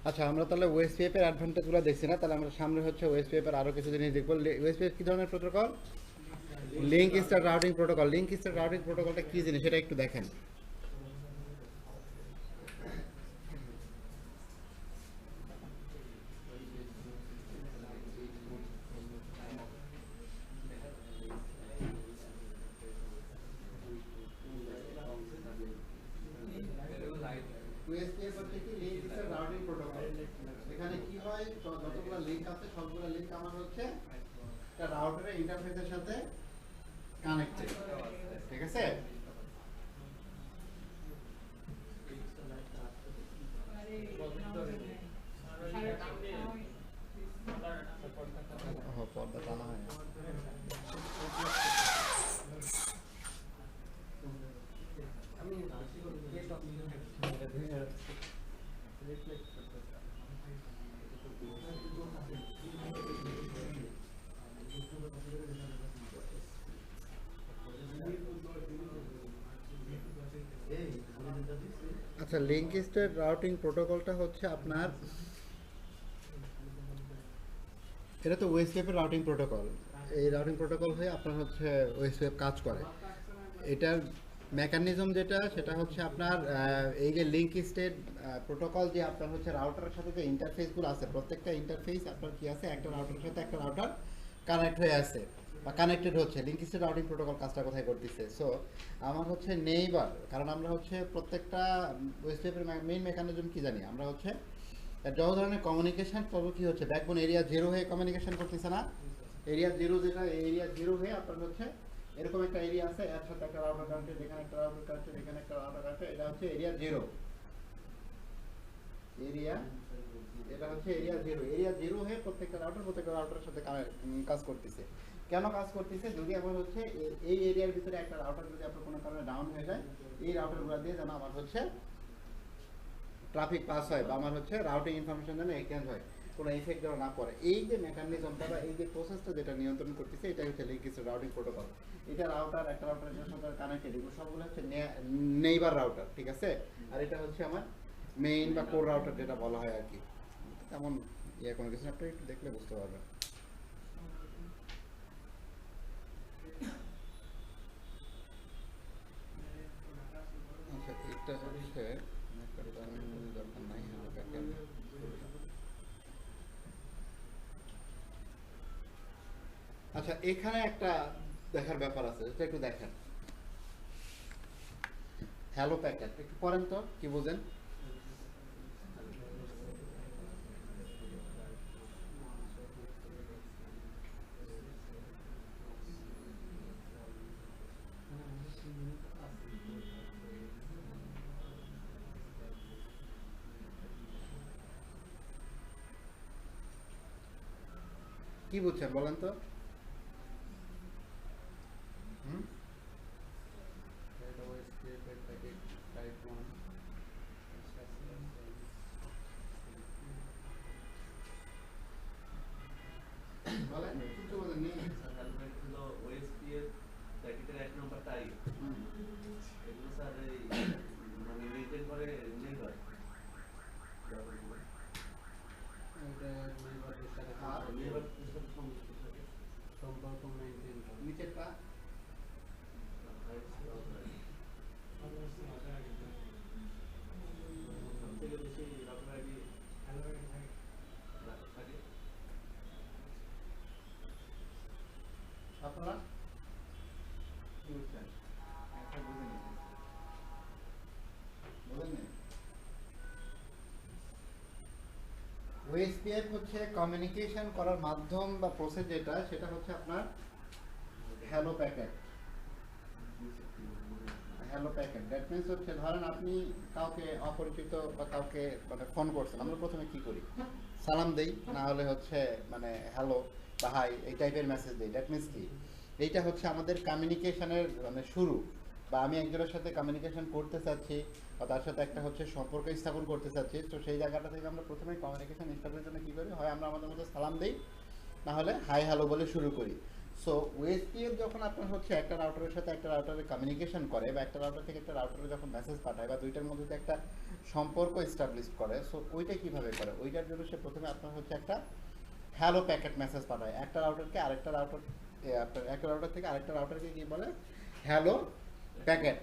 আচ্ছা, আমরা তাহলে ওএসপিএফ এর অ্যাডভান্টেজগুলো দেখছি না, তাহলে আমরা সামনে হচ্ছে ওএসপিএফ এর আরো কিছু জিনিস দেখবো। ওএসপিএফ কি ধরনের protocol? Link start routing protocol. Link start routing প্রোটোকলটা কি জিনিস সেটা একটু দেখেন। ওএসপিএফ হচ্ছে কি লিঙ্ক স্টার্ট রাউটিং প্রোটোকল। এখানে কি হয়, যতগুলো লিঙ্ক আছে সবগুলো লিঙ্ক আমার হচ্ছে একটা রাউটারের ইন্টারফেসের সাথে কানেক্টেড, ঠিক আছে? পর্দা টানা হয়। আচ্ছা, লিঙ্ক স্টেট রাউটিং প্রোটোকলটা হচ্ছে আপনার, এটা তো ওএসপিএফ এর রাউটিং প্রোটোকল। এই রাউটিং প্রোটোকল হয়ে আপনার হচ্ছে ওএসপিএফ কাজ করে। এটার মেকানিজম যেটা, সেটা হচ্ছে আপনার এই যে লিঙ্ক স্টেট প্রোটোকল, যে আপনার হচ্ছে রাউটারের সাথে যে ইন্টারফেসগুলো আছে, প্রত্যেকটা ইন্টারফেস আপনার কি আছে, একটা রাউটারের সাথে একটা রাউটার কানেক্ট হয়ে আছে বা কানেক্টেড হচ্ছে। লিঙ্ক স্টেট রাউটিং প্রোটোকল কাজটা কোথায় করতেছে? সো আমার হচ্ছে নেইবার, কারণ আমরা হচ্ছে প্রত্যেকটা ওয়েবসাইটের মেইন মেকানিজম কি জানি আমরা, হচ্ছে যত ধরনের কমিউনিকেশন করবো কি হচ্ছে ব্যাকবোন এরিয়া জিরো হয়ে কমিউনিকেশন করতেছে না? এরিয়া জিরো, যেটা এরিয়া জিরো হয়ে আপনার হচ্ছে এরকম একটা এরিয়া আছে, এর সাথে একটা রাউটার কানেক্টেড, এখানে একটা রাউটার কানেক্টেড, এখানে একটা রাউটার কানেক্টেড, এটা হচ্ছে এরিয়া জিরো। এরিয়া, এটা হচ্ছে এরিয়া জিরো। এরিয়া জিরো হয়ে প্রত্যেকটা রাউটারের সাথে কাজ করতেছে। কেন কাজ করতেছে? যদি আমার হচ্ছে এই এরিয়ার ভিতরে একটা রাউটার যদি আপনার কোনো কারণে ডাউন হয়ে যায়, এই রাউটারগুলো দিয়ে যেন আমার হচ্ছে ট্রাফিক পাস হয় বা আমার হচ্ছে রাউটিং ইনফরমেশন যেন এক্সচেঞ্জ হয়, কোনো ইফেক্ট যেন না পড়ে। এই যে মেকানিজমটা বা এই যে প্রসেসটা যেটা নিয়ন্ত্রণ করতেছে, এটা হচ্ছে লিঙ্ক স্টেট রাউটিং প্রোটোকল। এটা রাউটার, একটা রাউটারের সাথে কানেক্টেড, এগুলো সবগুলো হচ্ছে নেইবার রাউটার, ঠিক আছে? আর এটা হচ্ছে আমার মেইন বা কোর রাউটার যেটা বলা হয় আর কি। তেমন কোনো কিছু আপনি একটু দেখলে বুঝতে পারবেন। আচ্ছা, এটা হচ্ছে দরকার নাই, আচ্ছা এখানে একটা দেখার ব্যাপার আছে, এটা একটু দেখেন। হ্যালো প্যাকেট একটু পড়েন তো, কি বুঝেন? কি বুঝছেন বলেন তো? হুম, বলেন কিছু বলেন নেই। ওএসপিএফ প্যাকেটের এক নম্বরটা আই, এগুলো স্যার এই মানে মেনটেন করে নেইবার নেইবার সম্পর্ক মেনটেন নিচেরটা সব থেকে বেশি রাউটার আইডি থাকে। আপনারা কি বুঝছেন? একটা বুঝে নিন, বুঝেন নি? ওএসপিএফ হচ্ছে কমিউনিকেশন করার মাধ্যম বা প্রসেস যেটা, সেটা হচ্ছে আপনার hello packet. Hello packet that means হচ্ছে, ধরেন আপনি কাউকে অপরিচিত বা কাউকে মানে ফোন করছেন, আমরা প্রথমে কি করি? সালাম দেই, না হলে হচ্ছে মানে হ্যালো বা হাই এই টাইপের মেসেজ দেই। দ্যাট মিনস কি, এইটা হচ্ছে আমাদের কমিউনিকেশনের মানে শুরু। বা আমি একজনের সাথে কমিউনিকেশন করতে চাচ্ছি বা তার সাথে একটা হচ্ছে সম্পর্ক স্থাপন করতে চাচ্ছি, তো সেই জায়গাটা থেকে আমরা প্রথমে কমিউনিকেশন স্টার্টের জন্য কী করি, হয় আমরা আমাদের মধ্যে সালাম দিই, না হলে হাই হ্যালো বলে শুরু করি। সো ওএসপিএফ যখন আপনার হচ্ছে একটা রাউটারের সাথে একটা রাউটারের কমিউনিকেশন করে বা একটা রাউটার থেকে একটা রাউটারে যখন মেসেজ পাঠায় বা দুইটার মধ্যে যে একটা সম্পর্ক এস্টাবলিশ করে, সো ওইটা কিভাবে করে, ওইটার জন্য সে প্রথমে আপনার হচ্ছে একটা হ্যালো প্যাকেট মেসেজ পাঠায় একটা রাউটারকে আরেকটা রাউটার, আপনার একটা রাউটার থেকে আরেকটা রাউটারকে কি বলে, হ্যালো প্যাকেট,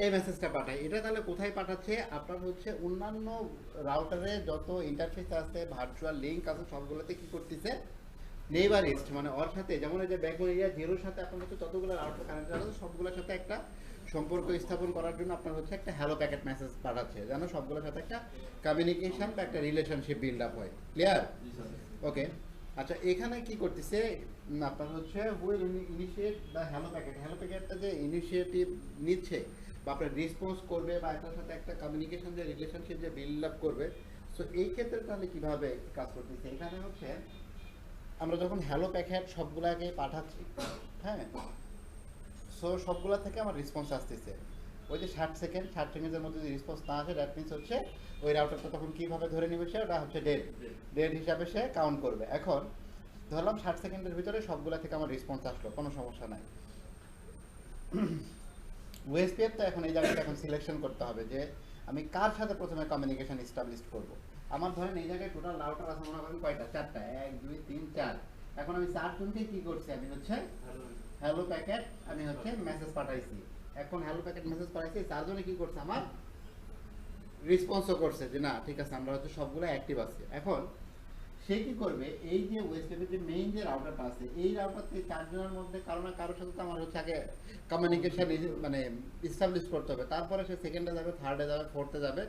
এই মেসেজটা পাঠায়। এটা তাহলে কোথায় পাঠাচ্ছে, আপনার হচ্ছে অন্যান্য রাউটারে যত ইন্টারফেস আছে, ভার্চুয়াল লিঙ্ক আছে, সবগুলোতে কি করতেছে, নেইবারিস্ট মানে ওর সাথে, যেমন এই যে ব্যাকবোন এরিয়া জিরোর সাথে আপনার হচ্ছে যতগুলো রাউটার কানেক্টেড আছে সবগুলোর সাথে একটা সম্পর্ক স্থাপন করার জন্য আপনার হচ্ছে একটা হ্যালো প্যাকেট মেসেজ পাঠাচ্ছে, যেন সবগুলোর সাথে একটা কমিউনিকেশন বা একটা রিলেশনশিপ বিল্ড আপ হয়। ক্লিয়ার? ওকে। আচ্ছা, এখানে কি করতেছে আপনার হচ্ছে wheel initiate the hello packet, hello প্যাকেটটা যে ইনিশিয়েটিভ নিচ্ছে বা আপনার রেসপন্স করবে বা এটার সাথে একটা কমিউনিকেশন যে রিলেশনশিপ যে বিল্ড আপ করবে, সো এই ক্ষেত্রে তাহলে কিভাবে কাজ করতেছে, এখানে হচ্ছে আমরা যখন হ্যালো প্যাকেট সবগুলাকে পাঠাচ্ছি, হ্যাঁ, সো সবগুলা থেকে আমার রেসপন্স আসতেছে, ওই যে 60 সেকেন্ডের মধ্যে যদি রেসপন্স না আসে, দ্যাট মিনস হচ্ছে ওই রাউটারটা তখন কীভাবে ধরে নেবে, সে ওটা হচ্ছে ডেড হিসাবে সে কাউন্ট করবে। এখন ধরলাম 60 সেকেন্ডের ভিতরে সবগুলা থেকে আমার রেসপন্স আসলো, কোনো সমস্যা নাই। ওএসপিএফ তো এখন এই জায়গাটা এখন সিলেকশন করতে হবে যে আমি কার সাথে প্রথমে কমিউনিকেশন এস্টাবলিশ করব। আমার ধরেন এই জায়গায় টোটাল রাউটার আছে মনে করেন কয়টা, 4টা, 1 2 3 4। এখন আমি 4 জনকে কি করছি, আমি হচ্ছে হ্যালো প্যাকেট আমি হচ্ছে মেসেজ পাঠাইছি। এখন হ্যালো প্যাকেট মেসেজ পাঠাইছি, 4 জনে কি করছে, আমার রেসপন্সও করছে যে না ঠিক আছে, আমরা হচ্ছে সবগুলো অ্যাক্টিভ আছে। এখন সে কি করবে, এই যে ওয়েস্টের যে মেইন যে রাউটারটা আছে, এই রাউটার থেকে 4 জনের মধ্যে কারো না কারোর সাথে তো আমার হচ্ছে আগে কমিউনিকেশন মানে এস্টাবলিশ করতে হবে, তারপরে সে সেকেন্ডে যাবে, থার্ডে যাবে, ফোর্থে যাবে,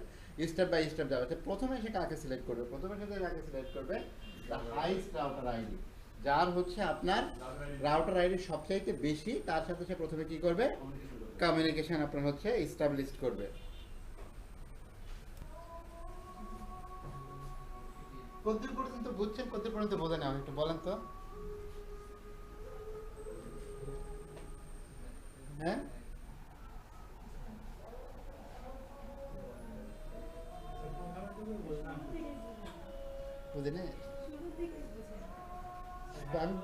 স্টেপ বাই স্টেপ যাবে। তো প্রথমে সে কাকে সিলেক্ট করবে, প্রথমে সে কাকে সিলেক্ট করবে, দ্য হাইস্ট রাউটার আইডি, যার হচ্ছে আপনার রাউটার আইডি সবচাইতে বেশি, তার সাথে সে প্রথমে কি করবে, কমিউনিকেশন আপনার হচ্ছে এস্টাবলিশ করবে। কতদূর পর্যন্ত বুঝছেন, কতদূর পর্যন্ত বোঝেন, আমি একটু বলেন তো। হ্যাঁ, বুঝেনি, আমি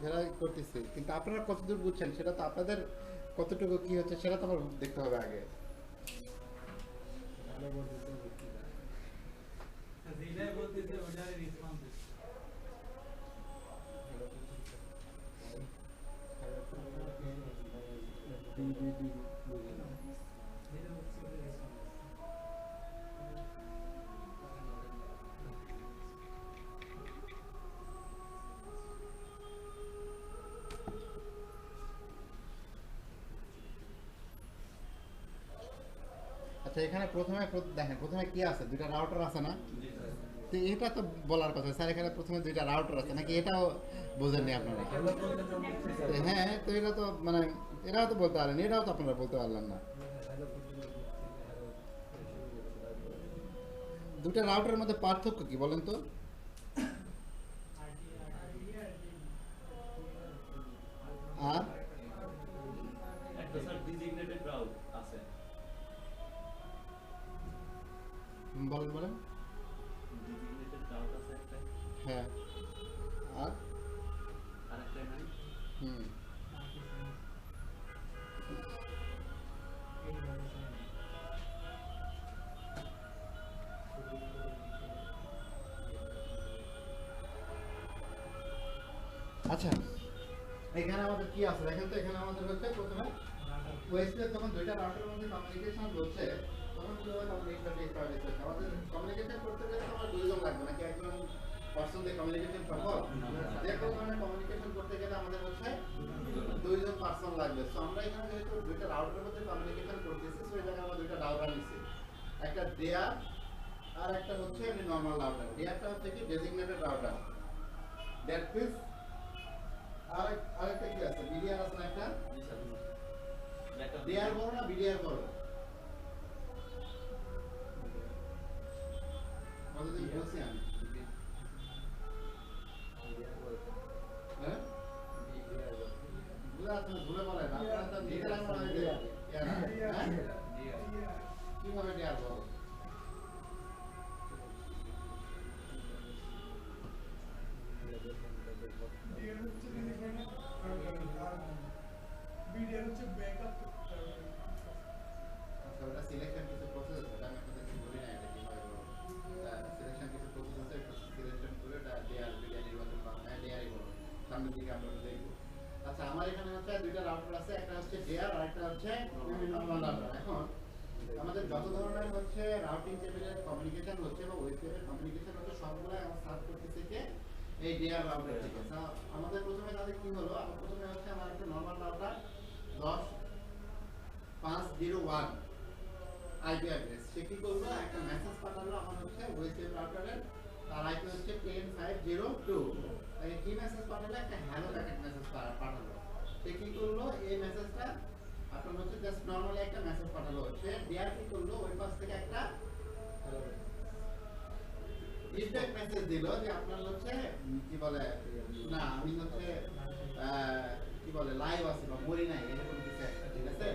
খেলা করতেছি, কিন্তু আপনারা কতদূর বুঝছেন সেটা তো আপনাদের, কতটুকু কি হচ্ছে সেটা তো আমার দেখতে হবে আগে। আচ্ছা, এখানে প্রথমে দেখেন, প্রথমে কি আছে, দুইটা রাউটার আছে না, তো এটা তো বলার কথা স্যার, এখানে প্রথমে দুইটা রাউটার আছে নাকি, এটাও বোঝেননি আপনারা? তো হ্যাঁ, তো এটা তো মানে এটাও তো বলতে পারেন, এটাও তো আপনারা বলতে পারলেন না। দুটা রাউটারের মধ্যে পার্থক্য কি বলেন তো? আর একটা স্যার ডিজিগনেটেড রাউট আছে, বলেন বলেন। ডিজিগনেটেড রাউট আছে একটা, হ্যাঁ, আর আরেকটা নাই। হুম, আচ্ছা, এখানে আমাদের কি আছে দেখেন তো, এখানে আমাদের হচ্ছে প্রথমে ওয়েস্টে যখন দুইটা রাউটারের মধ্যে কমিউনিকেশন হচ্ছে, তখন কিভাবে কমিউনিকেশন এস্টাবলিশ হচ্ছে, আমাদের কমিউনিকেশন করতে গেলে তো আমার দুইজন লাগবে নাকি, একজন পার্সন দিয়ে কমিউনিকেশন সম্ভব? যে কোনো ধরনের কমিউনিকেশন করতে গেলে আমাদের হচ্ছে দুইজন পার্সন লাগবে। সো আমরা এখানে যেহেতু দুইটা রাউটারের মধ্যে কমিউনিকেশন করতেছি, সো এই জায়গায় আমরা দুইটা রাউটার নিছি, একটা ডেয়ার আর একটা হচ্ছে নরমাল রাউটার। ডেয়ারটা হচ্ছে কি ডেজিগনেটেড রাউটার, দ্যাট মিন্স আরেকটা কি আছে, বিডিআর আছে না একটা, জি স্যার, একটা ডিআর বড় না বিডিআর বড়? কতদিন বলছি আমি, হ্যাঁ বুঝা তুমি ভুলে বলে না, আপনারা তো ডিআর আমরা কিভাবে ডিআর বড়? আচ্ছা, ওটা সিলেকশন কিছু প্রসেস আছে, ওটা আমি আপনাদেরকে বলি না এটা কিভাবে করব। সিলেকশন কিছু প্রসেস আছে, একটু সিলেকশন করে ওটা ডেয়ার বিডিআর নির্বাচন করা, হ্যাঁ ডেয়ারই করব। সামনের দিকে আমরা ওটা দেখব। আচ্ছা, আমার এখানে হচ্ছে দুইটা রাউটার আছে, একটা হচ্ছে ডেয়ার আর একটা হচ্ছে নরমাল রাউটার। এখন আমাদের যত ধরনের হচ্ছে রাউটিং টেবিলের কমিউনিকেশন হচ্ছে বা ওয়েবসাইটের কমিউনিকেশন হচ্ছে সবগুলো আমরা সার্চ করতেছি কে এই ডেয়ার রাউটার থেকে। আমাদের প্রথমে তাদের কি হলো, আমার প্রথমে হচ্ছে আমার একটা নরমাল রাউটার 10501 আইপি অ্যাড্রেস। সে কি করলো, একটা মেসেজ পাঠালো আমার হচ্ছে ওয়েবসাইট রাউটারের, তার আইপি হচ্ছে 10502। তাই কি মেসেজ পাঠালো, একটা হ্যালো প্যাকেট মেসেজ পাঠালো। সে কি করলো, এই মেসেজটা আপনার হচ্ছে জাস্ট নরমালি একটা মেসেজ পাঠালো। সে ডিআর কি করলো, ওই পাশ থেকে একটা ফিডব্যাক মেসেজ দিল যে আপনার হচ্ছে কি বলে, না আমি হচ্ছে কি বলে লাইভ আছি বা মরি নাই এরকম কিছু একটা, ঠিক আছে।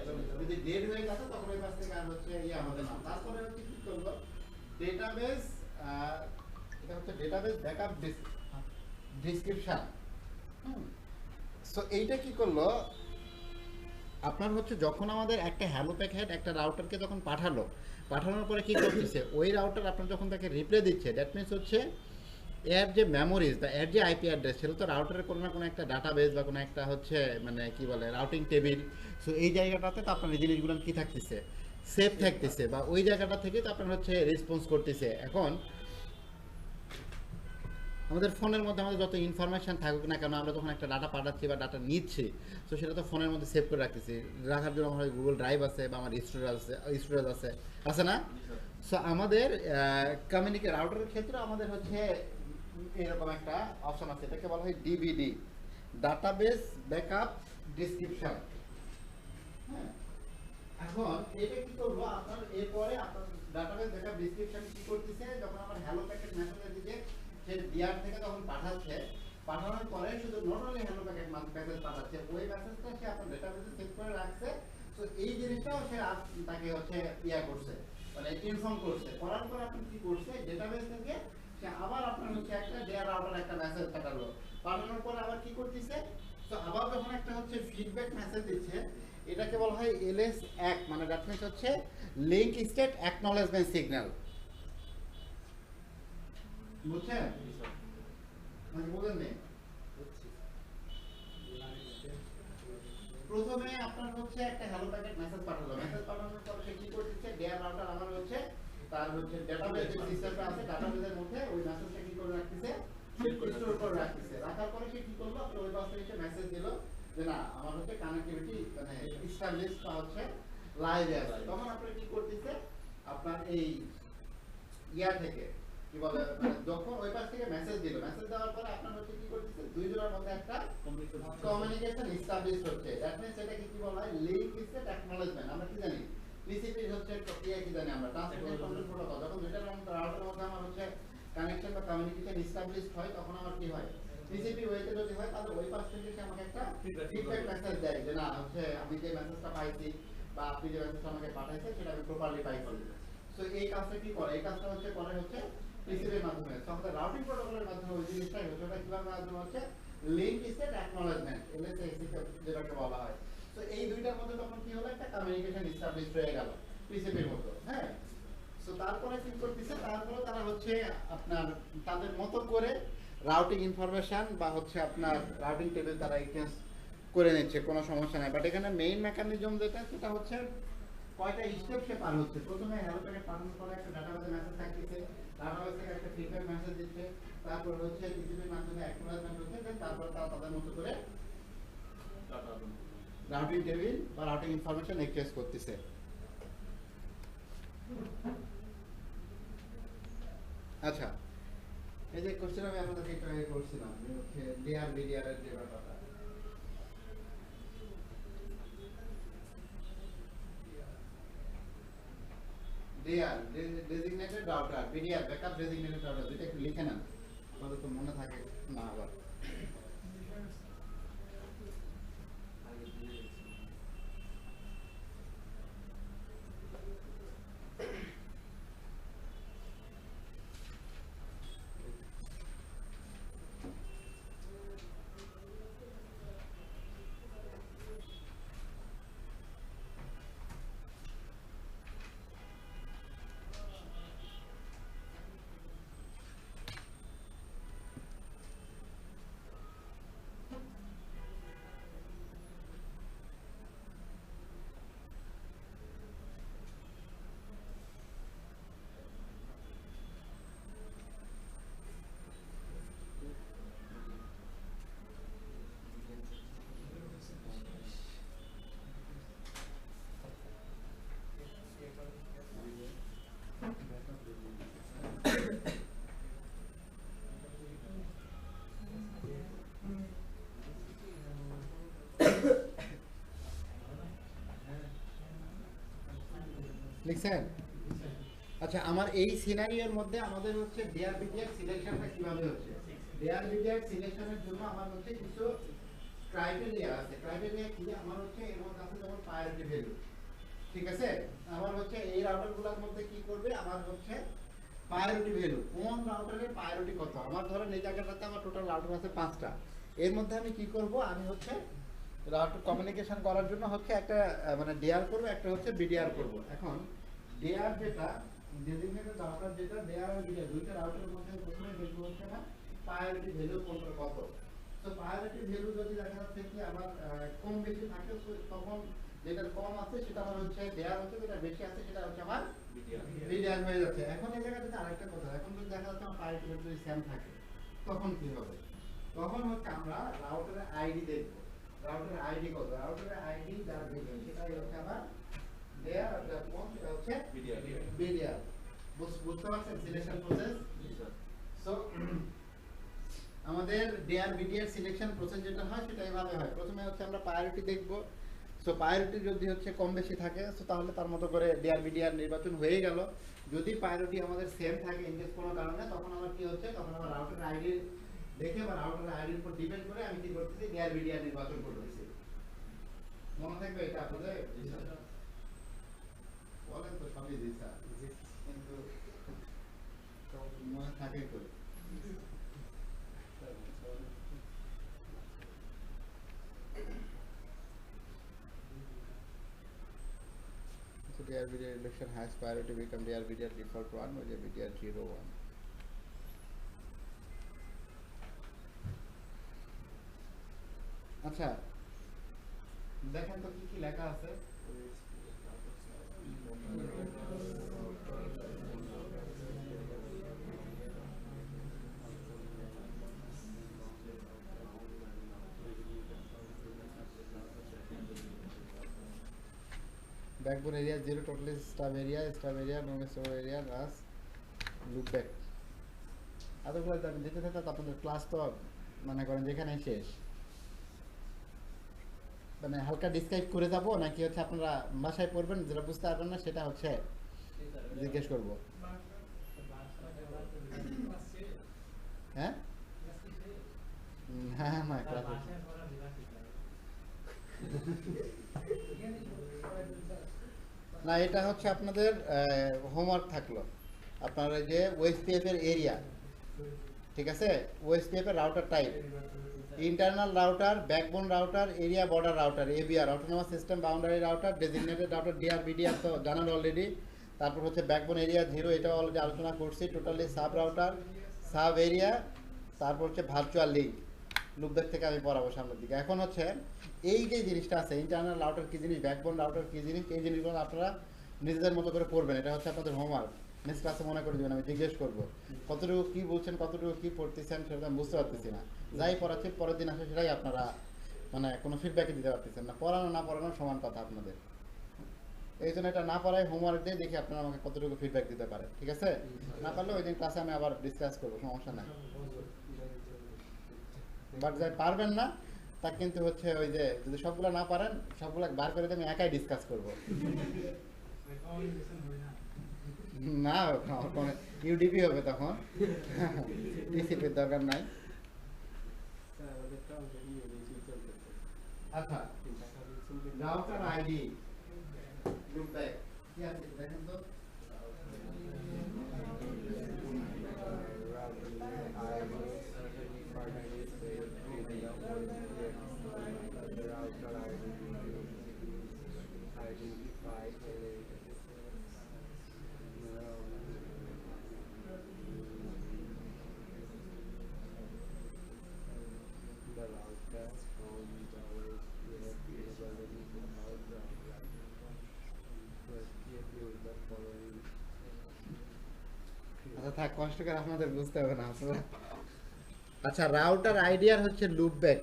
যদি ডেড হয়ে গেছে তখন ওই পাশ থেকে আর হচ্ছে ইয়ে আমাদের নাম। তারপরে হচ্ছে কি করলো, ডেটাবেস, এটা হচ্ছে ডেটাবেস ব্যাকআপ ডেসক্রিপশন। সো এইটা কি করলো, আপনার হচ্ছে যখন আমাদের একটা হ্যালো প্যাকেট একটা রাউটারকে যখন পাঠানোর পরে কি করতেছে, ওই রাউটার আপনার যখন তাকে রিপ্লাই দিচ্ছে, দ্যাট মিনস হচ্ছে এর যে মেমোরিজ বা এর যে আইপি অ্যাড্রেস, সেটা তো রাউটারের কোনো না কোনো একটা ডাটাবেস বা কোনো একটা হচ্ছে মানে কি বলে রাউটিং টেবিল। সো এই জায়গাটাতে তো আপনার এই জিনিসগুলো কি থাকতেছে, সেভ থাকতেছে, বা ওই জায়গাটা থেকে তো আপনার হচ্ছে রেসপন্স করতেছে। এখন আমাদের ফোনের মধ্যে আমাদের যত ইনফরমেশন থাকুক না কেন, আমরা যখন একটা ডাটা পাঠাচ্ছি বা ডাটা নিচ্ছি, তো সেটা তো ফোনের মধ্যে সেভ করে রাখতেছি। রাখার জন্য আমার গুগল ড্রাইভ আছে বা আমার স্টোরেজ আছে, আছে না? সো আমাদের কমিউনিকেট রাউটারের ক্ষেত্রে আমাদের হচ্ছে এরকম একটা অপশন আছে, এটাকে বলা হয় ডিবিডি, ডাটাবেস ব্যাকআপ ডেসক্রিপশন। হ্যাঁ, এখন এটা কি করবো, আপনার এরপরে আপনার ডাটাবেস ব্যাকআপ ডেসক্রিপশন কি করতেছে, যখন আমার হ্যালো প্যাকেট মেসেজের দিকে সে ডিআর থেকে তখন পাঠাচ্ছে, পাঠানোর পরে শুধু not only hello packet message পাঠাচ্ছে, ওই মেসেজটা সে আপনার ডেটাবেসে সেভ করে রাখছে। তো এই জিনিসটাও সে তাকে হচ্ছে ইয়া করছে, মানে ইনফর্ম করছে। করার পর আপনি কি করছে, ডেটাবেস থেকে সে আবার আপনার হচ্ছে একটা ডেয়ার রাউটার একটা মেসেজ পাঠালো, পাঠানোর পর আবার কি করতেছে, তো আবার যখন একটা হচ্ছে ফিডব্যাক মেসেজ দিচ্ছে, এটাকে বলা হয় এলএস 1, মানে দ্যাট মিন্স হচ্ছে লিংক স্টেট অ্যাকনলেজমেন্ট সিগন্যাল। বুঝছেন? মানে বলেন নেই, প্রথমে আপনার হচ্ছে একটা হ্যালো প্যাকেট মেসেজ পাঠালো, মেসেজ পাঠানোর পর সে কি করতেছে, ডেয়ার রাউটার আমার হচ্ছে তার হচ্ছে ডাটাবেস যে সিস্টেমটা আছে, ডাটাবেসের মধ্যে ওই মেসেজটা কি করে রাখতেছে, স্টোর করে রাখতেছে। রাখার পরে সে কি করলো, আপনার ওই পাশ থেকে মেসেজ দিল যে না আমার হচ্ছে কানেক্টিভিটি মানে এস্টাবলিশ বা হচ্ছে লাইভ আছে। তখন আপনি কি করতেছে, আপনার এই ইয়া থেকে কি বলে, মানে যখন ওই পাশ থেকে মেসেজ দিল, মেসেজ দেওয়ার পরে আপনার হচ্ছে কি করতেছে, দুই জনের মধ্যে একটা কমিউনিকেশন এস্টাবলিশ হচ্ছে। দ্যাট মিন্স এটাকে কি বলা হয়, লিংক স্টেট অ্যাকনলেজমেন্ট। আমরা কি জানি, টিসিপি হচ্ছে প্রক্রিয়া কি জানি আমরা, ট্রান্সপোর্ট কন্ট্রোল প্রোটোকল। যখন দুইটার রাউটারের মধ্যে আমার হচ্ছে কানেকশন বা কমিউনিকেশন এস্টাবলিশ হয়, তখন আমার কি হয়, টিসিপি ওয়েতে যদি হয় তাহলে ওই পাশ থেকে সে আমাকে একটা ফিডব্যাক মেসেজ দেয় যে না হচ্ছে আমি যে মেসেজটা পাইছি বা আপনি যে মেসেজটা আমাকে পাঠাইছেন সেটা আমি প্রপারলি পাইছি। সো এই কাজটা কি করে, এই কাজটা হচ্ছে করে হচ্ছে টিসিপির মাধ্যমে। সো আমাদের রাউটিং প্রোটোকলের মাধ্যমে ওই জিনিসটাই হচ্ছে, ওটা কিভাবে মাধ্যমে হচ্ছে লিংক স্টেট অ্যাকনলেজমেন্ট, এলএসএসি যেটাকে বলা হয়। তো এই দুইটার মধ্যে তখন কি হলো, একটা কমিউনিকেশন এস্টাবলিশ হয়ে গেল টিসিপির মতো। হ্যাঁ, সো তারপরে কি করতেছে, তারপরে তারা হচ্ছে আপনার তাদের মতো করে রাউটিং ইনফরমেশন বা হচ্ছে আপনার রাউটিং টেবিল তারা এক্সচেঞ্জ করে নিচ্ছে, কোনো সমস্যা নাই। বাট এখানে মেইন মেকানিজম যেটা সেটা হচ্ছে কয়টা স্টেপ সে পার হচ্ছে। প্রথমে হ্যালো প্যাকেট পাঠানোর পরে একটা ডাটাবেসে মেসেজ থাকতেছে, ডাটাবেস থেকে একটা ফিডব্যাক মেসেজ দিচ্ছে, তারপর হচ্ছে টিসিপির মাধ্যমে অ্যাকনলেজমেন্ট হচ্ছে, দেন তারপর তারা তাদের মতো করে রাউটিং টেবিল বা রাউটিং ইনফরমেশন এক্সচেঞ্জ করতেছে। আচ্ছা, এই যে কোশ্চেন আমি আপনাদেরকে একটু আগে করছিলাম যে হচ্ছে ডিআর বিডিআর এর যে ব্যাপারটা, DR designated router, BDR backup designated router, যেটা একটু লিখে নেন আমাদের তো মনে থাকে না আবার। লিখছেন? আচ্ছা, আমার এই সিনারিওর মধ্যে আমাদের হচ্ছে ডিআরবিডিআর সিলেকশনটা কিভাবে হচ্ছে? ডিআরবিডিআর সিলেকশনের জন্য আমার হচ্ছে কিছু ক্রাইটেরিয়া আছে। ক্রাইটেরিয়া কি? আমার হচ্ছে এর মধ্যে আছে যেমন প্রায়োরিটি ভ্যালু, ঠিক আছে? আমার হচ্ছে এই রাউটারগুলোর মধ্যে কি করবে? আমার হচ্ছে প্রায়োরিটি ভ্যালু, কোন রাউটারের প্রায়োরিটি কত। আমার ধরেন এই জায়গাটাতে আমার টোটাল রাউটার আছে 5টা। এর মধ্যে আমি কি করব? আমি হচ্ছে রাউটার কমিউনিকেশন করার জন্য হচ্ছে একটা মানে ডিআর করব, একটা হচ্ছে বিডিআর করব। এখন ডিআর যেটা ডেজিগনেটেড রাউটার, যেটা ডিআর আর বিডিআর দুইটা রাউটারের মধ্যে প্রথমে দেখব হচ্ছে না প্রায়োরিটি ভ্যালু কোনটা কত। তো প্রায়োরিটি ভ্যালু যদি দেখা যাচ্ছে কি আমার কম বেশি থাকে, তখন যেটা কম আছে সেটা আমার হচ্ছে ডিআর হচ্ছে, যেটা বেশি আছে সেটা হচ্ছে আমার বিডিআর হয়ে যাচ্ছে। এখন এই জায়গাটাতে আরেকটা কথা, এখন যদি দেখা যাচ্ছে আমার প্রায়োরিটি ভ্যালু যদি সেম থাকে তখন কি হবে? তখন হচ্ছে আমরা রাউটারের আইডি দেখব। রাউটারের আইডি কত? রাউটারের আইডি যার দেখবে সেটাই হচ্ছে আমার দেয়ার, আর যার কোন সেটা হচ্ছে বিডিআর। বুঝতে পারছেন সিলেকশন প্রসেস? সো আমাদের ডিআর বিডিআর সিলেকশন প্রসেস যেটা হয় সেটা এভাবে হয়। প্রথমে হচ্ছে আমরা প্রায়োরিটি দেখব। সো প্রায়োরিটি যদি হচ্ছে কম বেশি থাকে সো তাহলে তার মতো করে ডিআর বিডিআর নির্বাচন হয়ে গেল। যদি প্রায়োরিটি আমাদের সেম থাকে ইন কেস কোনো কারণে, তখন আমার কি হচ্ছে? তখন আমার রাউটারের আইডি দেখে বা রাউটারের আইডির উপর ডিপেন্ড করে আমি কি করতেছি? ডিআর বিডিআর নির্বাচন করতেছি। মনে থাকবে এটা আপনাদের? বলেন তো সবই জি স্যার, কিন্তু মনে থাকে তো। So DRBDR election has priority become DRBDR default 1 or DRBDR 01. আচ্ছা, দেখেন তো কি কি লেখা আছে। Backbone area 0, totally stub area, no store area, RAS, loopback. এতগুলো আমি দিতে থাকতে তো আপনাদের ক্লাস তো মনে করেন যেখানে শেষ। মানে হালকা ডিসক্রাইব করে যাব নাকি হচ্ছে আপনারা ভাষায় পড়বেন, যেটা বুঝতে পারবেন না সেটা হচ্ছে জিজ্ঞেস করব। হ্যাঁ হ্যাঁ হ্যাঁ ক্লাস না, এটা হচ্ছে আপনাদের হোমওয়ার্ক থাকলো। আপনার যে ওএসপিএফ এর এরিয়া, ঠিক আছে? ওএসপিএফ এর router type, internal router, backbone router, area border router, ABR autonomous system boundary router, designated router DR BDR তো জানান অলরেডি। তারপর হচ্ছে ব্যাকবোন এরিয়া 0, এটাও অলরেডি আলোচনা করছি। Totally sub router, sub area, তারপর হচ্ছে ভার্চুয়াল লিঙ্ক। লুপব্যাক থেকে আমি পড়াবো সামনের দিকে। এখন হচ্ছে এই যে জিনিসটা আছে, ইন্টারনাল রাউটার কী জিনিস, ব্যাকবোন রাউটার কী জিনিস, এই জিনিসগুলো আপনারা নিজেদের মতো করে পড়বেন। এটা হচ্ছে আপনাদের হোমওয়ার্ক। নেক্সট ক্লাসে মনে করে দেবেন, আমি জিজ্ঞেস করবো কতটুকু কী বলছেন, কতটুকু কী পড়তেছেন সেটা আমি বুঝতে পারতেছি না। যাই পড়াচ্ছি পরের দিন আসে সেটাই আপনারা মানে কোনো ফিডব্যাকই দিতে পারতেছেন না। পড়ানো না পড়ানো সমান কথা আপনাদের। এই জন্য এটা না পড়ায় হোমওয়ার্ক দিয়ে দেখি আপনারা আমাকে কতটুকু ফিডব্যাক দিতে পারেন, ঠিক আছে? না পারলে ওই দিন ক্লাসে আমি আবার ডিসকাস করবো, সমস্যা নাই। বাট যাই পারবেন না তা কিন্তু হচ্ছে ওই যে যদি সবগুলো না পারেন সবগুলো বার করে দিয়ে আমি একাই ডিসকাস করবো। না ইউডিপি হবে তখন, টিসিপির দরকার নাই। আচ্ছা, রাউটার আইডি লুপব্যাক কি আছে দেখেন তো। আচ্ছা থাক, কষ্ট করে আপনাদের বুঝতে হবে না আপনারা। আচ্ছা, রাউটার আইডি আর হচ্ছে লুপব্যাক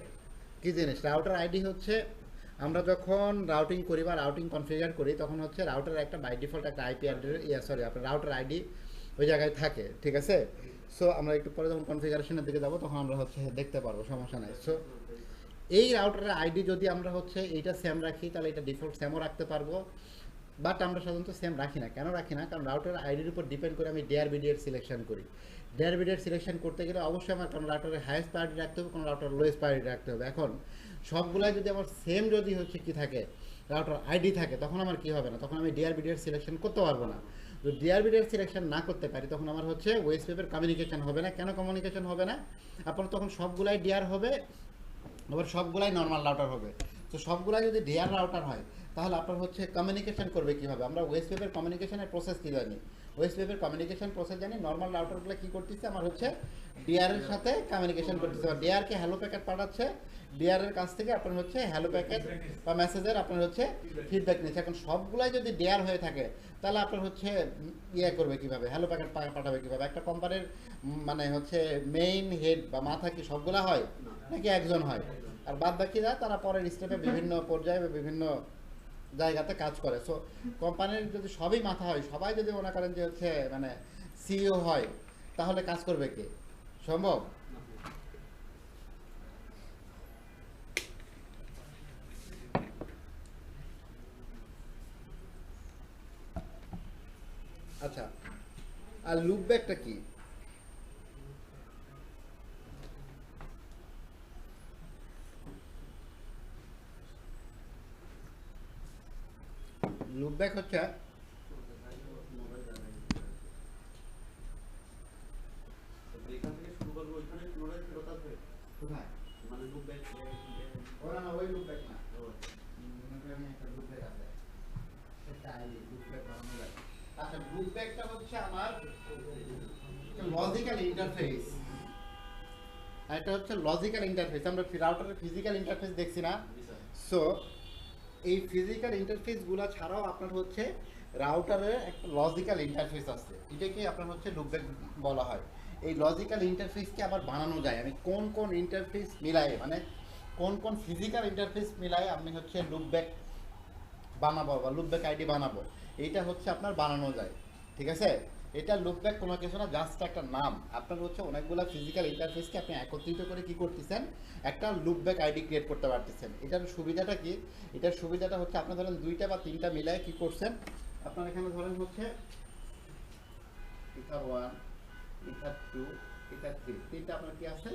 কি জিনিস? রাউটার আইডি হচ্ছে আমরা যখন রাউটিং করি বা রাউটিং কনফিগার করি তখন হচ্ছে রাউটার একটা বাই ডিফল্ট একটা আইপি অ্যাড্রেস, আপনার রাউটার আইডি ওই জায়গায় থাকে, ঠিক আছে? সো আমরা একটু পরে যখন কনফিগারেশনের দিকে যাবো তখন আমরা হচ্ছে দেখতে পারবো, সমস্যা নাই। সো এই রাউটারের আইডি যদি আমরা হচ্ছে এইটা সেম রাখি তাহলে এটা ডিফল্ট সেমও রাখতে পারবো। বাট আমরা সাধারণত সেম রাখি না। কেন রাখি না? কারণ রাউটার আইডির উপর ডিপেন্ড করে আমি ডিআরবিডিএর সিলেকশন করি। ডিআরবিডিএর সিলেকশন করতে গেলে অবশ্যই আমার কোনো রাউটারের হাইয়েস্ট প্রায়োরিটি রাখতে হবে, কোনো রাউটার লোয়েস্ট প্রায়োরিটি রাখতে হবে। এখন সবগুলাই যদি আমার সেম যদি হচ্ছে কি থাকে, রাউটার আইডি থাকে, তখন আমার কি হবে না, তখন আমি ডিআরবিডিএর সিলেকশন করতে পারবো না। তো ডিআরবিডিএর সিলেকশন না করতে পারি তখন আমার হচ্ছে ওয়েসপেপের কমিউনিকেশন হবে না। কেন কমিউনিকেশন হবে না? আপনার তখন সবগুলাই ডিআর হবে, আবার সবগুলাই নর্মাল রাউটার হবে। তো সবগুলাই যদি ডিআর রাউটার হয় তাহলে আপনার হচ্ছে কমিউনিকেশন করবে কীভাবে? আমরা ওয়েসপেপের কমিউনিকেশনের প্রসেস কী জানি? ওয়েসপেপের কমিউনিকেশন প্রসেস জানি। নর্মাল রাউটারগুলো কী করতেছে, আমার হচ্ছে ডিআরের সাথে কমিউনিকেশন করতেছে, বা ডিআরকে হ্যালো প্যাকেট পাঠাচ্ছে, ডিআরের কাছ থেকে আপনার হচ্ছে হ্যালো প্যাকেট বা মেসেজের আপনার হচ্ছে ফিডব্যাক নিচ্ছে। এখন সবগুলাই যদি ডিআর হয়ে থাকে তাহলে আপনার হচ্ছে ইয়ে করবে কীভাবে, হ্যালো প্যাকেট পাঠাবে কীভাবে? একটা কোম্পানির মানে হচ্ছে মেইন হেড বা মাথা কি সবগুলা হয় নাকি একজন হয়? আর বাদ বাকিরা তারা পরের স্টেপে বিভিন্ন পর্যায়ে বা বিভিন্ন জায়গাতে কাজ করে। সো কোম্পানির যদি সবই মাথা হয়, সবাই যদি মনে করেন যে হচ্ছে মানে সিইও হয়, তাহলে কাজ করবে কে? সম্ভব? আচ্ছা, আর লুপব্যাকটা কি? লুপব্যাক হচ্ছে যেখান থেকে শুরু করবো ওইখানে পুনরায় ফেরত আসবে, কোথায়? মানে লুপ ব্যাক। ওরা না, ওই লুপব্যাক না। মনে করেন একটা লুপব্যাক আছে, সেটা আইডি লুপব্যাক বানানো যায়। আচ্ছা, লুপব্যাকটা হচ্ছে আমার লজিক্যাল ইন্টারফেস। এটা হচ্ছে লজিক্যাল ইন্টারফেস। আমরা রাউটারের ফিজিক্যাল ইন্টারফেস দেখছি না? সো এই ফিজিক্যাল ইন্টারফেসগুলো ছাড়াও আপনার হচ্ছে রাউটারের একটা লজিক্যাল ইন্টারফেস আছে, এটাকে আপনার হচ্ছে লুপব্যাক বলা হয়। এই লজিক্যাল ইন্টারফেসকে আবার বানানো যায়। আমি কোন কোন ইন্টারফেস মিলাই, মানে কোন কোন ফিজিক্যাল ইন্টারফেস মিলাই আমি হচ্ছে লুপব্যাক বানাবো বা লুপব্যাক আইডি বানাবো, এইটা হচ্ছে আপনার বানানো যায়। ঠিক আছে? এটা লুপব্যাক কোনো কিছু না, জাস্ট একটা নাম। আপনার হচ্ছে অনেকগুলো ফিজিক্যাল ইন্টারফেসকে আপনি একত্রিত করে কি করতেছেন, একটা লুপব্যাক আইডি ক্রিয়েট করতে পারতেছেন। এটার সুবিধাটা কি? এটার সুবিধাটা হচ্ছে আপনি ধরেন দুইটা বা তিনটা মিলায় কি করছেন, আপনার এখানে ধরেন হচ্ছে ইথার 1, ইথার 2, ইথার 3, তিনটা আপনার কি আছে,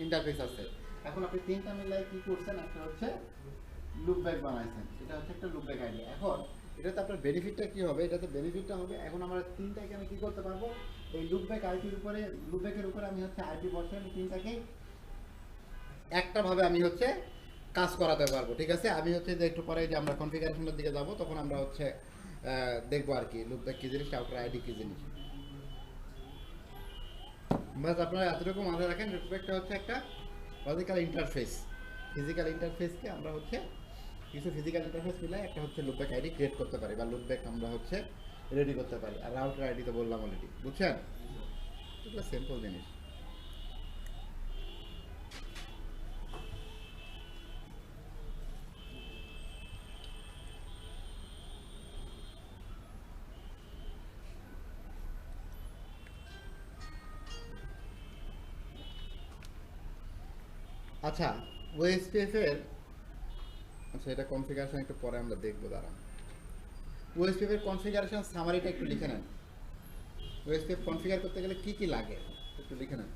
ইন্টারফেস আছে। এখন আপনি তিনটা মিলায় কি করছেন, একটা হচ্ছে লুপব্যাক বানাইছেন। এটা হচ্ছে একটা লুপব্যাক আইডি। এখন এটাতে আপনার বেনিফিটটা কি হবে? এটাতে বেনিফিটটা হবে, এখন আমরা তিনটাকে আমি কি করতে পারবো, এই লুপব্যাক আইডির উপরে, লুপব্যাকের উপরে আমি হচ্ছে আইডি বসে আমি তিনটাকে একটা ভাবে আমি হচ্ছে কাজ করাতে পারবো। ঠিক আছে? আমি হচ্ছে যে একটু পরে যে আমরা কনফিগারেশনের দিকে যাব, তখন আমরা হচ্ছে দেখবো আর কি লুপব্যাক কি জিনিস, রাউটার আইডি কি জিনিস। বাস আপনারা এতটুকু মাথায় রাখেন, লুপব্যাকটা হচ্ছে একটা লজিক্যাল ইন্টারফেস। ফিজিক্যাল ইন্টারফেসকে আমরা হচ্ছে কিছু ফিজিক্যাল ইন্টারফেস মিলাই একটা হচ্ছে লুপব্যাক আইডি ক্রিয়েট করতে পারি, বা লুপব্যাক আমরা হচ্ছে রেডি করতে পারি। আর রাউটার আইডি তো বললাম অলরেডি, বুঝছেন? এগুলো সিম্পল জিনিস। আচ্ছা, ওএসপিএফ এর, আচ্ছা এটা কনফিগারেশন একটু পরে আমরা দেখবো, দাঁড়ান। ওএসপিএফ এর কনফিগারেশন সামারিটা একটু লিখে নেন। ওএসপিএফ কনফিগার করতে গেলে কি কি লাগে একটু লিখে নেন।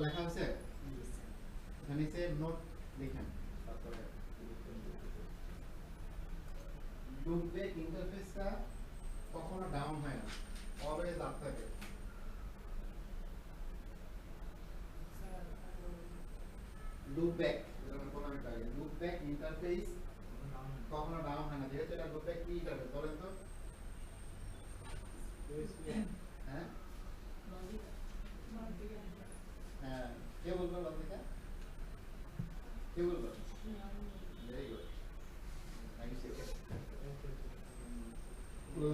লেখা আছে এখানে নিচে নোট লিখেন তারপরে লুপব্যাক ইন্টারফেসটা কখনো ডাউন হয় না, অলওয়েজ আপ থাকে। লুপব্যাক যেটা বললাম একটু আগে, লুপব্যাক ইন্টারফেস কখনো ডাউন হয় না, যেহেতু এটা লুপব্যাক কি ইন্টারফেস বলেন তো? হ্যাঁ হ্যাঁ, কে বলবো লজিকা? কে বলবো? Very good, thank you.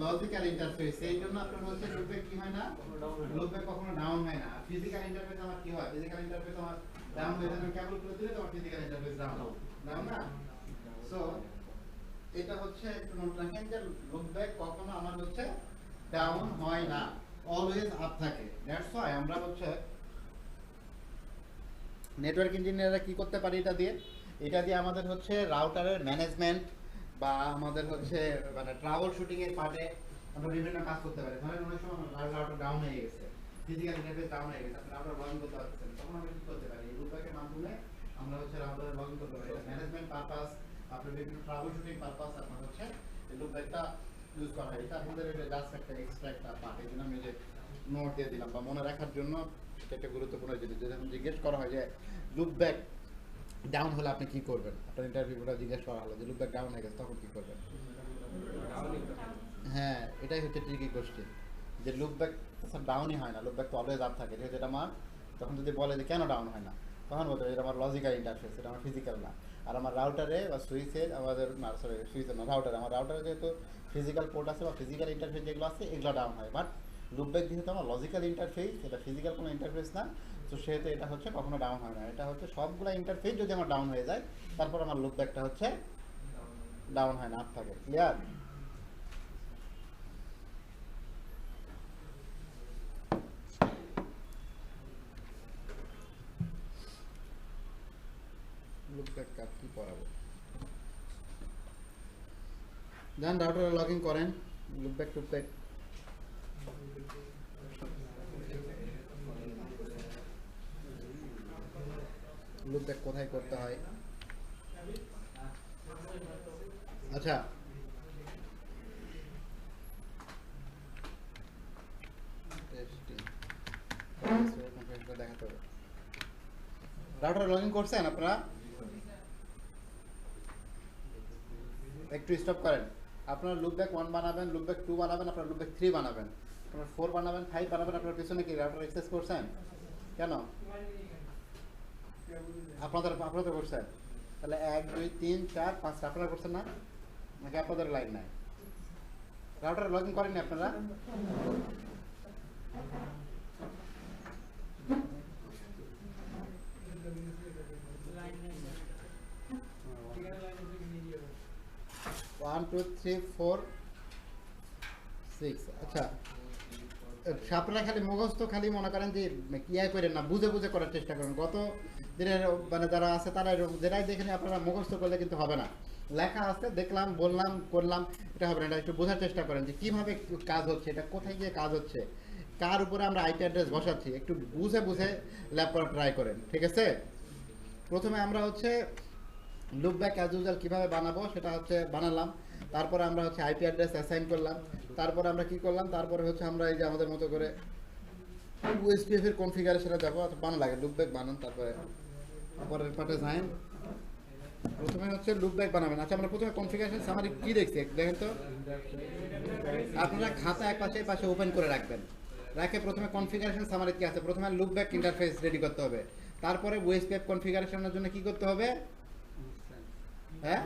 Logical interface, এই জন্য আপনার হচ্ছে লুপব্যাক কি হয় না, লুপব্যাক কখনো ডাউন হয় না। ফিজিক্যাল ইন্টারফেস আমার কি হয়, ফিজিক্যাল ইন্টারফেস আমার ডাউন হয়ে যায়, কেবল করে দিলে তোমার ফিজিক্যাল ইন্টারফেস ডাউন ডাউন না। সো এটা হচ্ছে একটু নোট রাখেন যে লুপব্যাক কখনো আমার হচ্ছে ডাউন হয় না, অলওয়েজ আপ থাকে। দ্যাটস হোয়াই আমরা হচ্ছে নেটওয়ার্ক ইঞ্জিনিয়াররা কি করতে পারি এটা দিয়ে আমাদের হচ্ছে রাউটারের ম্যানেজমেন্ট বা আমাদের হচ্ছে মানে ট্রাবল শুটিং এর পার্টে আমরা বিভিন্ন কাজ করতে পারি। ধরেন অনেক সময় রাউটার ডাউন হয়ে গেছে, ফিজিক্যাল ইন্টারফেস ডাউন হয়ে গেছে, আপনি রাউটার লগইন করতে পারছেন, তখন আমরা কি করতে পারি, এই লুপব্যাকের মাধ্যমে আমরা হচ্ছে রাউটারে লগইন করতে পারি। ম্যানেজমেন্ট পারপাস, আপনার বিভিন্ন ট্রাবল শুটিং পারপাস আপনার হচ্ছে এই লুপব্যাকটা ইউজ করা হয়। এটা আমাদের জাস্ট একটা এক্সট্রা একটা পার্ট, এই জন্য আমি যে নোট দিয়ে দিলাম বা মনে রাখার জন্য এটা একটা গুরুত্বপূর্ণ জিনিস। যখন জিজ্ঞেস করা হয় যে লুপব্যাক ডাউন হলে আপনি কি করবেন, আপনার ইন্টারভিউটা জিজ্ঞেস করা হলো যে লুপব্যাক ডাউন হয়ে গেছে তখন কি করবেন? হ্যাঁ, এটাই হচ্ছে ট্রিকি কোশ্চেন, যে লুপব্যাক ডাউনই হয় না, লুপব্যাক তো অলওয়েজ আপ থাকে। যেহেতু এটা আমার, তখন যদি বলে যে কেন ডাউন হয় না, তখন বলতে হবে এটা আমার লজিক্যাল ইন্টারফেস, এটা আমার ফিজিক্যাল না। আর আমার রাউটারে বা সুইচে আমাদের না, সরি সুইচে না, রাউটারে, আমার রাউটারে যেহেতু ফিজিক্যাল পোর্ট আছে বা ফিজিক্যাল ইন্টারফেস যেগুলো আছে এগুলো ডাউন হয়। বাট লুপব্যাক যেহেতু আমার লজিক্যাল ইন্টারফেস, এটা ফিজিক্যাল কোনো ইন্টারফেস না, তো সেহেতু এটা হচ্ছে কখনো ডাউন হয় না। এটা হচ্ছে সবগুলো ইন্টারফেস যদি আমার ডাউন হয়ে যায় তারপর আমার লুপব্যাকটা হচ্ছে ডাউন হয় না, আপ থাকে। ক্লিয়ার? লুপব্যাক কাজ কি পড়াবো, যান রাউটারে লগ ইন করেন, লুপব্যাক টুপব্যাক লুপব্যাক কোথায় করতে হয়। আচ্ছা, দেখাতে হবে। রাউটারে লগ ইন করছেন আপনারা? একটু স্টপ করেন। আপনারা লুপব্যাক 1 বানাবেন, লুপব্যাক 2 বানাবেন, আপনারা লুপব্যাক 3 বানাবেন, আপনারা 4 বানাবেন, 5 বানাবেন। আপনার পিছনে কি রাউটার অ্যাক্সেস করছেন? কেন? আপনাদের করছেন? তাহলে 1 2 3 4 5 আপনারা করছেন না, নাকি আপনাদের লাইন নাই? রাউটারে লগ ইন করেননি আপনারা? One two three four six. আচ্ছা, আপনারা খালি মুখস্থ খালি মনে করেন যে ইয়ে করেন না, বুঝে বুঝে করার চেষ্টা করেন। গত দিনের মানে যারা আছে তারা যেটাই দেখেন আপনারা মুখস্থ করলে কিন্তু হবে না। লেখা আছে, দেখলাম, বললাম, করলাম, এটা হবে না। এটা একটু বোঝার চেষ্টা করেন যে কীভাবে কাজ হচ্ছে, এটা কোথায় গিয়ে কাজ হচ্ছে, কার উপরে আমরা আইপি অ্যাড্রেস বসাচ্ছি, একটু বুঝে বুঝে ল্যাব করা ট্রাই করেন, ঠিক আছে? প্রথমে আমরা হচ্ছে লুপব্যাক অ্যাজ ইউজুয়াল কীভাবে বানাবো সেটা হচ্ছে বানালাম। তারপরে আমরা হচ্ছে আইপি অ্যাড্রেস অ্যাসাইন করলাম। তারপরে আমরা কি করলাম, তারপরে হচ্ছে আমরা এই যে আমাদের মতো করে ওএসপিএফ এর কনফিগারেশনে যাবো। বানানো লাগে লুপব্যাক বানান, তারপরে পরের পার্টে যাই। প্রথমে হচ্ছে লুপব্যাক বানাবেন। আচ্ছা, আমরা প্রথমে কনফিগারেশন সামারি কি দেখছি দেখেন তো। আপনারা খাতা এক পাশে ওপেন করে রাখবেন, রাখে প্রথমে কনফিগারেশন সামারি কি আছে, প্রথমে লুপব্যাক ইন্টারফেস রেডি করতে হবে। তারপরে ওএসপিএফ কনফিগারেশনের জন্য কি করতে হবে, হ্যাঁ,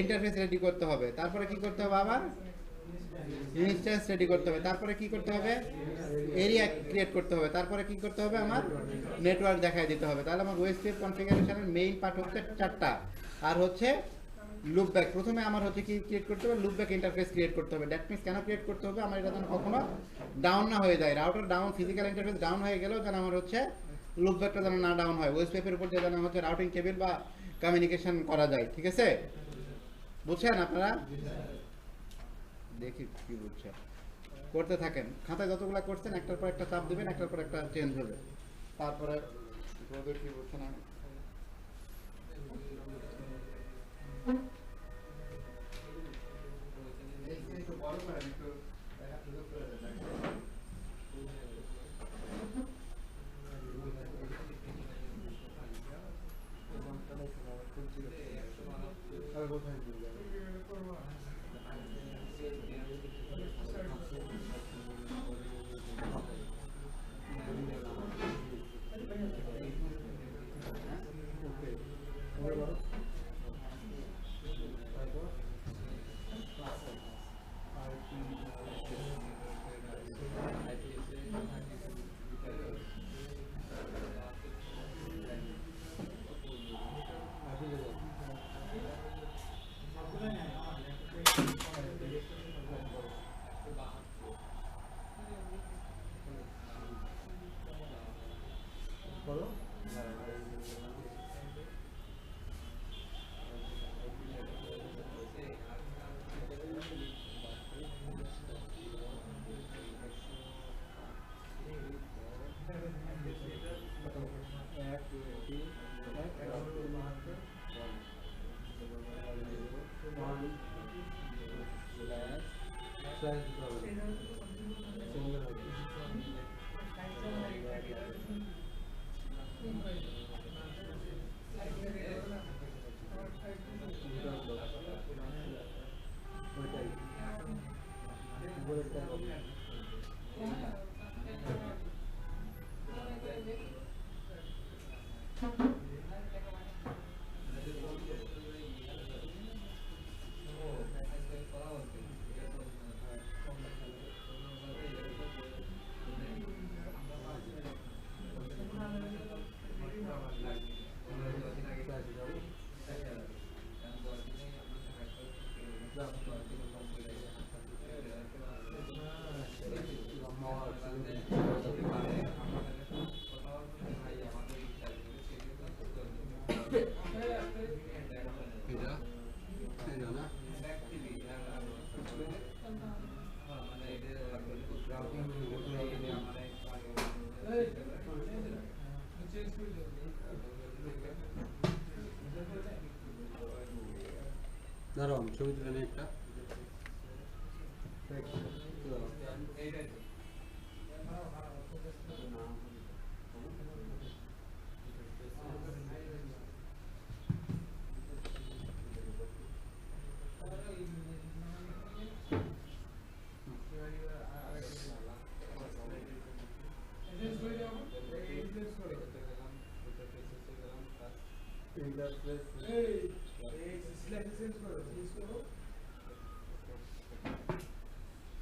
ইন্টারফেস রেডি করতে হবে। তারপরে কি করতে হবে, আবার ইনস্ট্যান্স রেডি করতে হবে। তারপরে কি করতে হবে, এরিয়া ক্রিয়েট করতে হবে। তারপরে কি করতে হবে, আমার নেটওয়ার্ক দেখাই দিতে হবে। তাহলে আমার ওএসপিএফ কনফিগারেশনের মেইন পার্ট হচ্ছে 4টা, আর হচ্ছে লুপব্যাক। প্রথমে আমার হচ্ছে কি ক্রিয়েট করতে হবে, লুপব্যাক ইন্টারফেস ক্রিয়েট করতে হবে। দ্যাট মিনস কেন ক্রিয়েট করতে হবে, আমার এটা যেন কখনো ডাউন না হয়ে যায়। Router down, physical interface down হয়ে গেলেও যেন আমার হচ্ছে লুপব্যাকটা যেন না ডাউন হয়। ওএসপিএফ এর উপর যেন হচ্ছে রাউটিং কেবল বা কমিউনিকেশন করা যায়, ঠিক আছে? বুঝছেন আপনারা? দেখি কি বুঝছেন, করতে থাকেন। খাতায় যতগুলো করছেন একটার পর একটা চাপ দেবেন, একটার পর একটা চেঞ্জ হবে। তারপরে রোদের কি বলছে না একটু বড় করেন একটু দেখা সুযোগ করে দেন কোথায় নিয়ে যাবে বলো দাঁড়াও আমি ছবি তুলে নিই একটা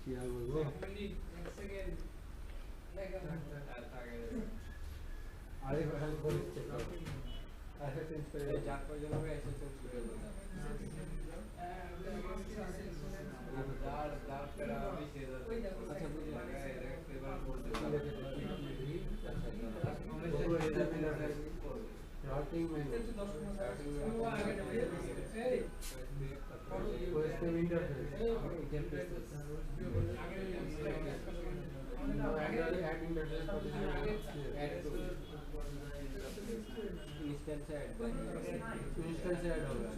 কি আর বলবো আরে ভাই বলতে আচ্ছা চেঞ্জ করে চার পাঁচ জন হবে এসে চেঞ্জ করে দেবো আচ্ছা বুঝলাম routing menu western interface add interface add to instance add होगा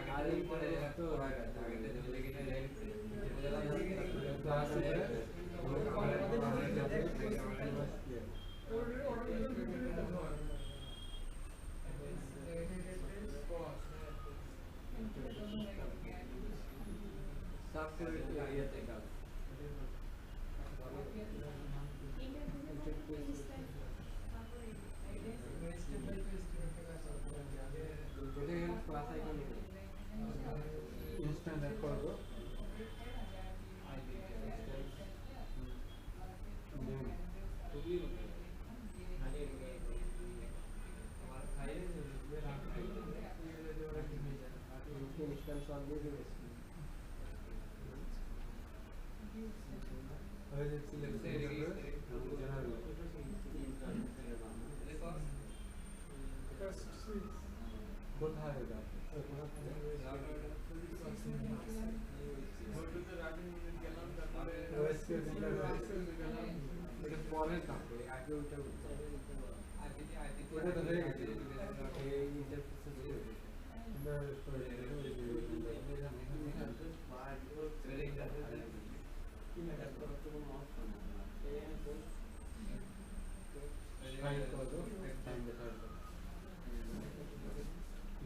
आगे पड़े तो आगे क्लास है सॉफ्टवेयर ये देगा क्लास आइकन इंस्टेंट ऐड कर दो इंस्टेंस ऑन दे दो কোথায় এটা ওটা পরের কাপড়ে আগে ওইটা উঠতে হবে। ওটা তো হয়ে গেছে এই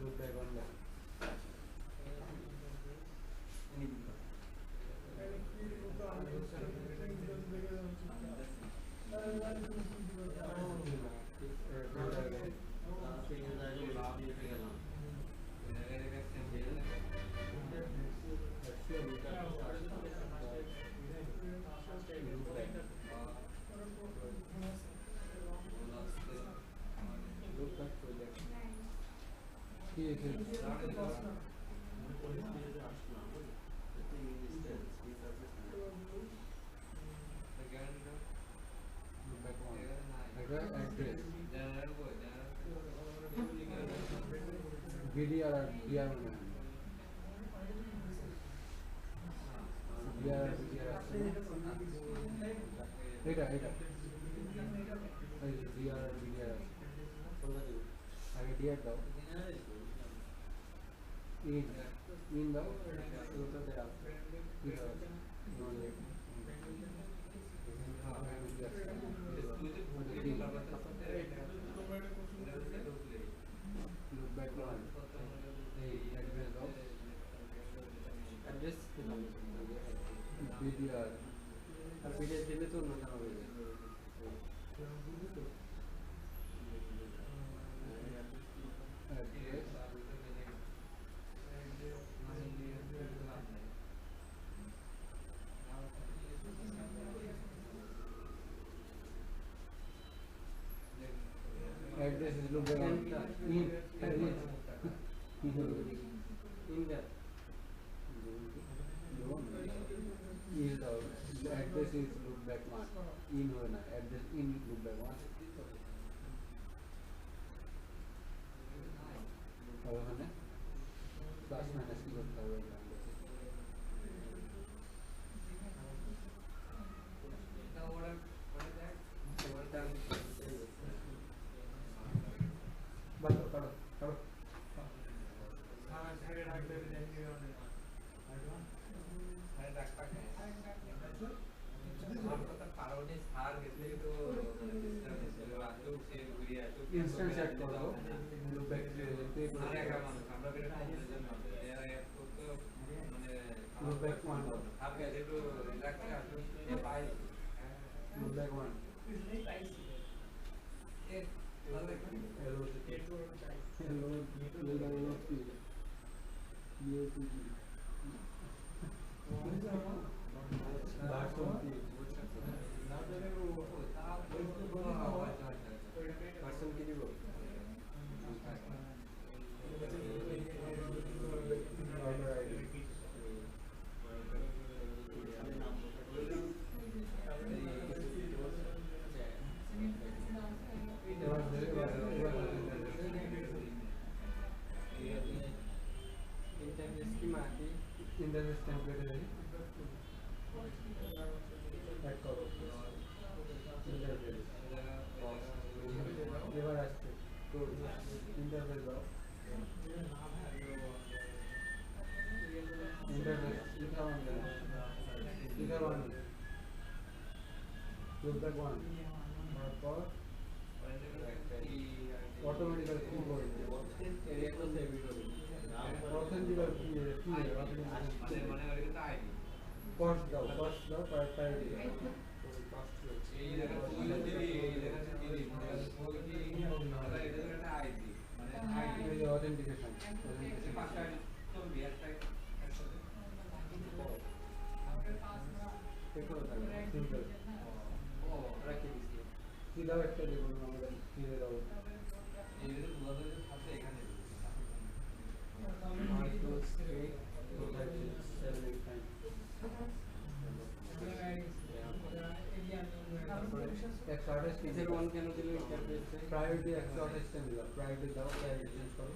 look back on that. Look back to that. কি VDR আর DR মনে হয় VR আর VDR আছে এটা এই VR আর VDR আছে আগে DR দাও in দাও ওটাতে আছে look back on address দাও address VDR আর VDR দিলে তো অন্য নাম হয়ে যাবে address is look back on in address in that is the address is look back one in होना address in look back one और होना plus minus की करता हुआ बात करो करो हाँ सारे डॉक्टर भी देंगे इंस्टेंस सेट करो लुक बैक पे look back one look back one internet template है ऐड करो এবার আসছে তো ইন্টারফেস দাও ইন্টারফেস লিখা ওয়ান লুক ব্যাক ওয়ান তারপর অটোমেটিক্যাল কি করবে এরিয়া তো সেভ করবে অথেন্টিক্যাল কি মানে ওটা আইডি কস্ট দাও প্রায়োরিটি এই জায়গা ফুল দিবি এই জায়গা দিবি মানে এটা একটা আইডি মানে আইডি এর অথেন্টিকেশন পাঁচটা আইডি তো বিয়ারটা একসাথে আমাদের পাস না দেখো সিম্পল ও রাখি দিছি কি দাও একটা দেবো আমরা কি দাও এই যে বুঝাতে আছে এখানে प्रायोरिटी 128 मिला प्रायोरिटी दाओ प्रायोरिटी चेंज करो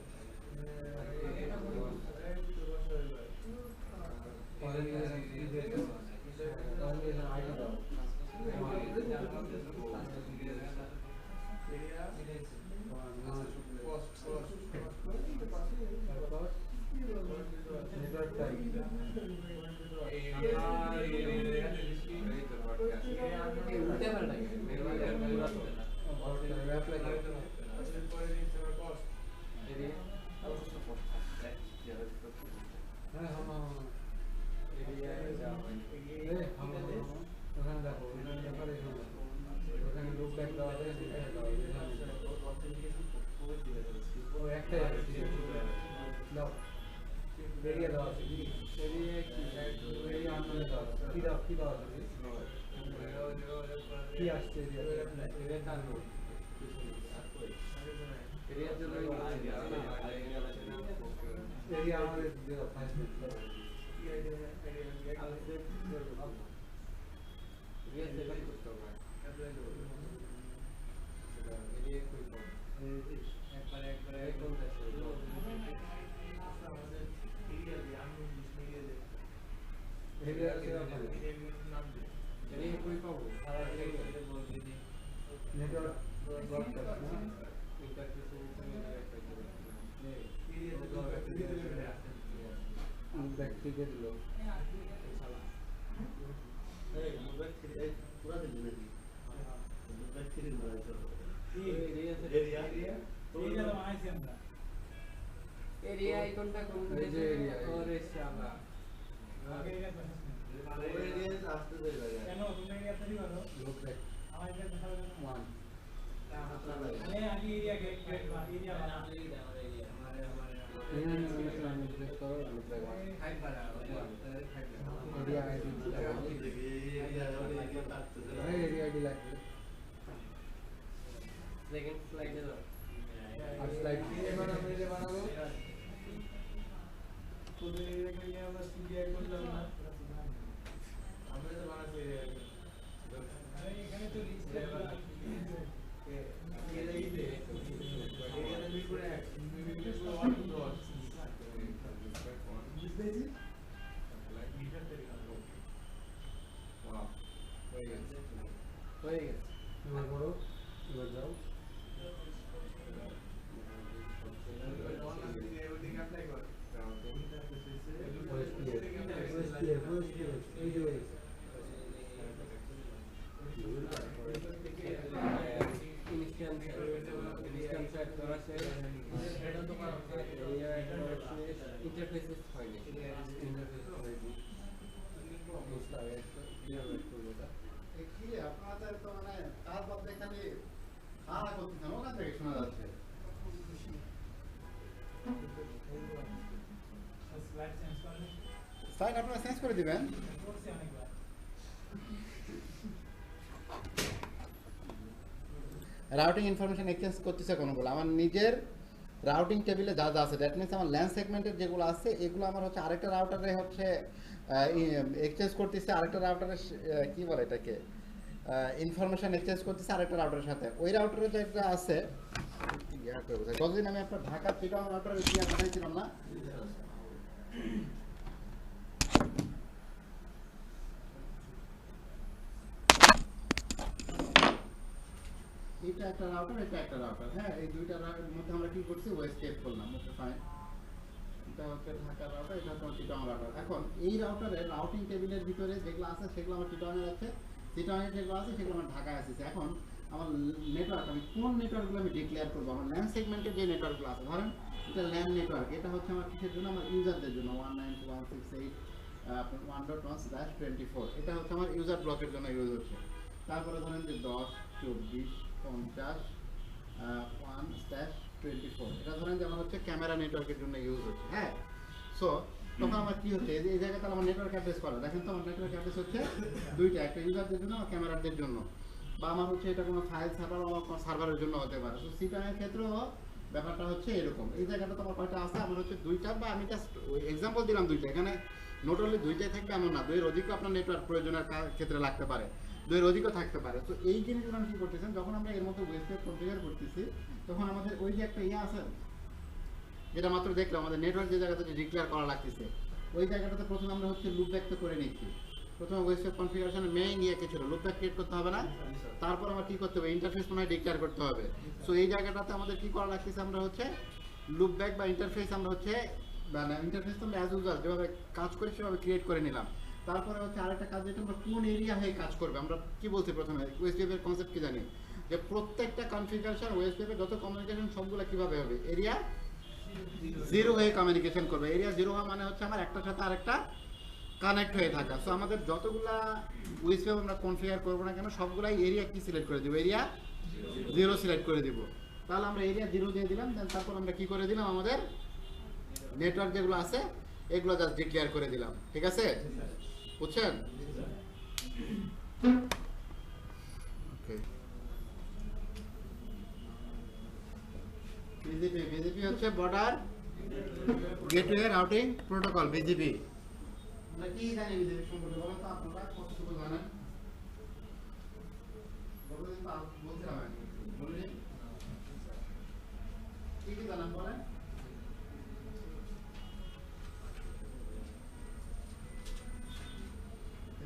ऑर्गेनाइजेशन आईडी दाओ নেটওয়ার্ক টাইপ ওখানে দেখো ওখানে লুক ব্যাক দেওয়া আছে ও একটাই দাও বেরিয়ে দেওয়া আছে বেরিয়ে আনলে দাও কি দেওয়া আছে কি আসছে এরিয়া কার এরিয়া আমাদের দিয়ে দাও 5 মিনিট ব্যক্তিকে দিল এরিয়া আইকনটা কোন এই যে এরিয়া ওরে শালা কেন তুমি এরিয়াতে দিবারো লুক ব্যাক আমার এটা দেখা যাবে না 1 মানে আগে এরিয়া গেট এরিয়া বানা এরিয়া আমি ক্লিক করো look back 1 area ID area ID লাগবে সেকেন্ড স্লাইডে দাও আর স্লাইড বানাবো তোদের এরিয়া আমরা সিডিআই করলাম না আমরা তো বানাতে এখানে তো হয়ে গেছে এবার করো এবার যাও ইনস্ট্যান্ট করা শেষ ইন্টারফেসেস হয়নি কি আপনাদের তো মানে তার মধ্যে খালি হারা করতেছেন ওখান থেকে শোনা যাচ্ছে স্লাইড চেঞ্জ করলে সাইড আপনারা চেঞ্জ করে দিবেন করছি অনেকবার রাউটিং ইনফরমেশন এক্সচেঞ্জ করতেছে কোনগুলো আমার নিজের রাউটিং টেবিলে যা যা আছে দ্যাট মিনস আমার ল্যান্ড সেগমেন্টের যেগুলো আছে এগুলো আমার হচ্ছে আরেকটা রাউটারে হচ্ছে এক্সচেঞ্জ করতেছে আরেকটা রাউটারে কি বলে এটাকে ইনফরমেশন এক্সচেঞ্জ করতেছে আরেকটা রাউটারের সাথে ওই রাউটারে যেটা আছে কতদিন আমি আপনার ঢাকা চিটাং রাউটারে দিয়ে পাঠাইছিলাম না এটা একটা রাউটার এটা একটা রাউটার হ্যাঁ এই দুইটার মধ্যে আমরা কি করছি ওয়েস্টেপ করলাম ওকে ফাইন এটা হচ্ছে ঢাকা রাউটার এটা হচ্ছে চিটাং রাউটার এখন এই রাউটারের রাউটিং টেবিলের ভিতরে যেগুলো আছে সেগুলো আমার চিটাংয়ে আছে চিটাংয়ে যেগুলো আছে সেগুলো আমার ঢাকায় আছে এখন আমার নেটওয়ার্ক আমি কোন নেটওয়ার্কগুলো আমি ডিক্লেয়ার করবো আমার ল্যান্ড সেগমেন্টের যে নেটওয়ার্কগুলো আছে ধরেন এটা ল্যান্ড নেটওয়ার্ক এটা হচ্ছে আমার কিসের জন্য আমার ইউজারদের জন্য 192.168.1.1/24 এটা হচ্ছে আমার ইউজার ব্লকের জন্য ইউজ হচ্ছে তারপরে ধরেন যে 10 24 50 1/24 এটা ধরেন যে আমার হচ্ছে ক্যামেরা নেটওয়ার্কের জন্য ইউজ হচ্ছে হ্যাঁ সো তখন আমার কি হচ্ছে এই জায়গাতে আমার নেটওয়ার্ক অ্যাড্রেস করা দেখেন তো আমার নেটওয়ার্ক অ্যাড্রেস হচ্ছে দুইটা একটা ইউজারদের জন্য আর ক্যামেরাদের জন্য বা আমার হচ্ছে এটা কোনো ফাইল সার্ভার বা কোনো সার্ভারের জন্য হতে পারে সো সিটানের ক্ষেত্রেও ব্যাপারটা হচ্ছে এরকম এই জায়গাটা তো আমার কয়টা আছে আমার হচ্ছে দুইটা বা আমি জাস্ট এক্সাম্পল দিলাম দুইটা এখানে নোট অনলি দুইটাই থাকবে এমন না দুইয়ের অধিকও আপনার নেটওয়ার্ক প্রয়োজনের ক্ষেত্রে লাগতে পারে দুইয়ের অধিকও থাকতে পারে তো এই জিনিসগুলো আমি কী করতেছেন যখন আমরা এর মধ্যে ওয়েবসাইট কনফিগার করতেছি তখন আমাদের ওই যে একটা ইয়ে আছে যেটা মাত্র দেখলাম আমাদের নেটওয়ার্ক যে জায়গাতে ডিক্লেয়ার করা লাগতেছে ওই জায়গাটাতে প্রথমে আমরা হচ্ছে লুপ ব্যাক তো করে নিচ্ছি প্রথমে ওয়েবসাইট কনফিগারেশনে মেইন কি ছিল, লুপব্যাক ক্রিয়েট করতে হবে না? তারপর আমার কি করতে হবে, ইন্টারফেস মনে হয় ডিক্লেয়ার করতে হবে। সো এই জায়গাটাতে আমাদের কি করা লাগতেছে, আমরা হচ্ছে লুপব্যাক বা ইন্টারফেস আমরা হচ্ছে মানে ইন্টারফেস তো আমরা অ্যাজ ইউজুয়াল যেভাবে কাজ করি সেভাবে ক্রিয়েট করে নিলাম। তারপরে হচ্ছে আরেকটা কাজ, যেটা আমরা কোন এরিয়া হয়ে কাজ করবে, আমরা কি বলছি প্রথমে ওয়েবসাইটের কনসেপ্ট কি জানি, যে প্রত্যেকটা কনফিগারেশন ওয়েবসাইটে যত কমিউনিকেশন সবগুলো কিভাবে হবে, এরিয়া জিরো হয়ে কমিউনিকেশন করবে। এরিয়া জিরো হওয়া মানে হচ্ছে আমার একটার সাথে আরেকটা কানেক্ট হয়ে থাকা। সো আমাদের যতগুলা ওয়েবসাইট আমরা কনফিগার করবো না কেন সবগুলাই এরিয়া কি সিলেক্ট করে দিব, এরিয়া জিরো সিলেক্ট করে দিব। তাহলে আমরা এরিয়া জিরো দিয়ে দিলাম, দেন তারপর আমরা কি করে দিলাম, আমাদের নেটওয়ার্ক যেগুলো আছে এগুলো জাস্ট ডিক্লেয়ার করে দিলাম। ঠিক আছে, বুঝছেন? ওকে, বিজিপি হচ্ছে border gateway routing protocol, BGP. আমরা কি জানি বিজিপি সম্পর্কে বলেন তো, আপনারা কতটুকু জানেন? বলবেন তো, বলছিলাম আমি, বলুন কি কি জানেন বলেন।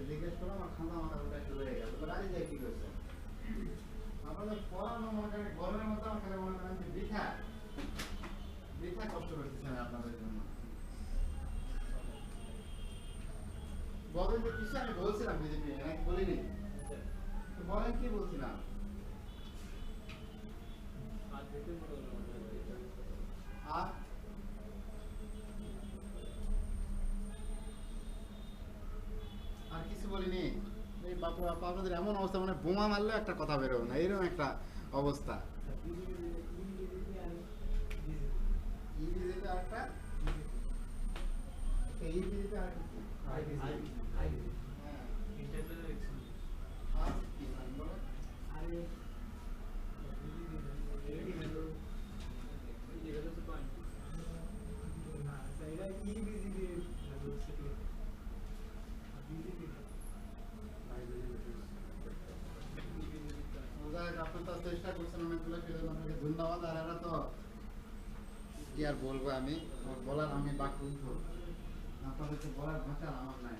জিজ্ঞেস করলাম আর খান্দা মাথা উল্টা শুরু হয়ে গেল, বাড়ি যাই কি করছে আপনাদের পড়ানো মনে করেন গরমের মতো আমার খালি মনে করেন যে বৃথা বৃথা কষ্ট করতেছেন আপনাদের জন্য। বলেন যে কিছু আমি বলছিলাম বিজেপি নাকি বলিনি, বলেন কি বলছিলাম? আর আর কিছু বলিনি? এই বাপু বাপু আপনাদের এমন অবস্থা, মানে বোমা মারলেও একটা কথা বেরোবে না, এরকম একটা অবস্থা। ইবিজিতে আরেকটা ইবিজিতে আরেকটা আর কি নাম বলে? আপনি তো চেষ্টা করছেন অনেকগুলো, সেজন্য আপনাকে ধন্যবাদ। আর এরা তো কি আর বলবো, আমি বলার আমি বাকুদ্ধ, আপনাদেরকে বলার ভাষা আমার নাই।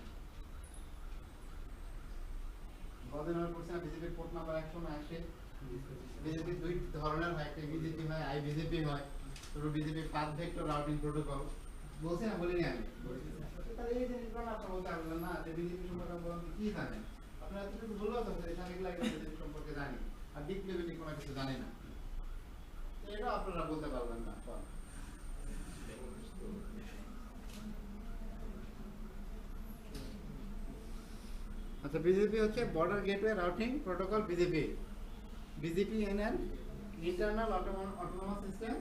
গবেষণা করছে না বিজেপির পোর্ট নাম্বার 180। বিজেপি দুই ধরনের হয়, একটা বিজেপি হয়, আই বিজেপি হয়। BJP path vector routing protocol বলছি না, বলিনি আমি? তাহলে এই জিনিসগুলো আপনারা বলতে পারবেন না যে বিজেপি সম্পর্কে বলুন কি জানেন। আপনারা এতটুকু বললেও তো এগুলো বিজেপি সম্পর্কে জানি, আর ডিপ লেভেলে কোনো কিছু জানি না, এটা আপনারা বলতে পারবেন না। আচ্ছা, বিজেপি হচ্ছে border gateway routing protocol. BJP BJP N internal autonomous system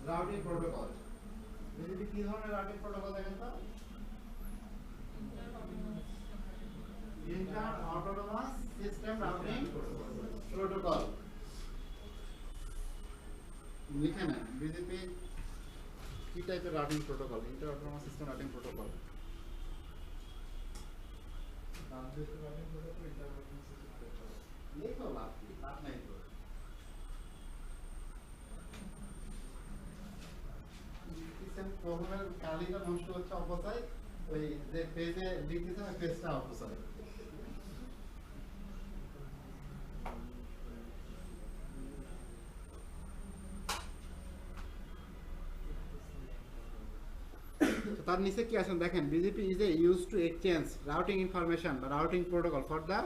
routing protocol. BJP কি ধরনের রাউটিং প্রোটোকল দেখেন তো? Inter autonomous system routing protocol লিখে নেন। বিজেপি কি টাইপের routing protocol? Inter autonomous system routing protocol. লেখো, লাভ কি? লাভ নাই তো। প্রোগ্রামের কালিটা নষ্ট হচ্ছে অপচয়, ওই যে পেজে লিখতেছে ওই পেজটা অপচয়। তার নিচে কি আছে দেখেন, BGP is a use to exchange routing information বা routing protocol for the